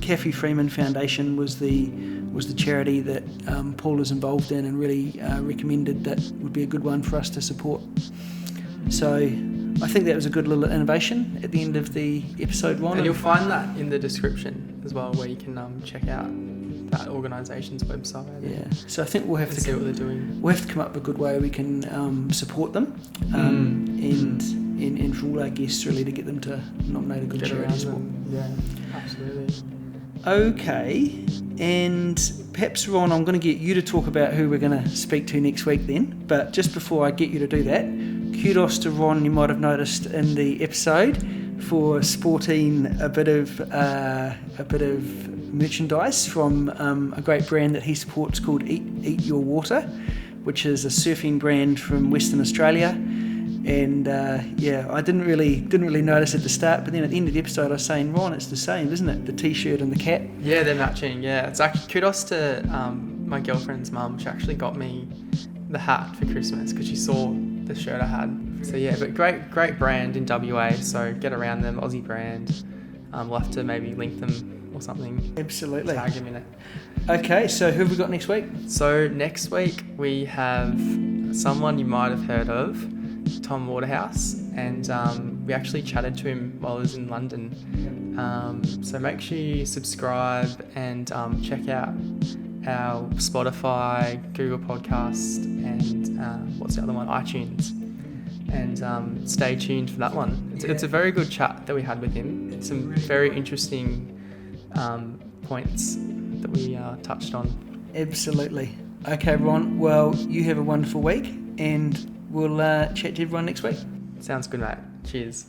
Kathy Freeman Foundation was the charity that Paula's involved in and really recommended that would be a good one for us to support. So I think that was a good little innovation at the end of the episode, Ron. And you'll find that in the description as well, where you can check out that organisation's website. Yeah, so I think we'll have to see what they're doing. We'll have to come up with a good way we can support them, and for all our guests really to get them to nominate a good charity as well. Yeah, absolutely. Okay, and perhaps Ron, I'm going to get you to talk about who we're going to speak to next week then. But just before I get you to do that, kudos to Ron. You might have noticed in the episode for sporting a bit of merchandise from a great brand that he supports called Eat Your Water, which is a surfing brand from Western Australia. And I didn't really notice at the start, but then at the end of the episode I was saying, Ron, it's the same, isn't it? The t-shirt and the cap. Yeah, they're matching. Yeah, it's actually kudos to my girlfriend's mum. She actually got me the hat for Christmas because she saw the shirt I had. So yeah, but great brand in WA. So get around them, Aussie brand. We'll have to maybe link them or something. Absolutely. Tag him in it. Okay, so who have we got next week? So next week we have someone you might have heard of, Tom Waterhouse, and we actually chatted to him while I was in London. So make sure you subscribe and check out our Spotify, Google Podcast, and what's the other one? iTunes. And stay tuned for that one. It's a very good chat that we had with him. Some very interesting points that we touched on. Absolutely. Okay, Ron. Well, you have a wonderful week, and we'll chat to everyone next week. Sounds good, mate. Cheers.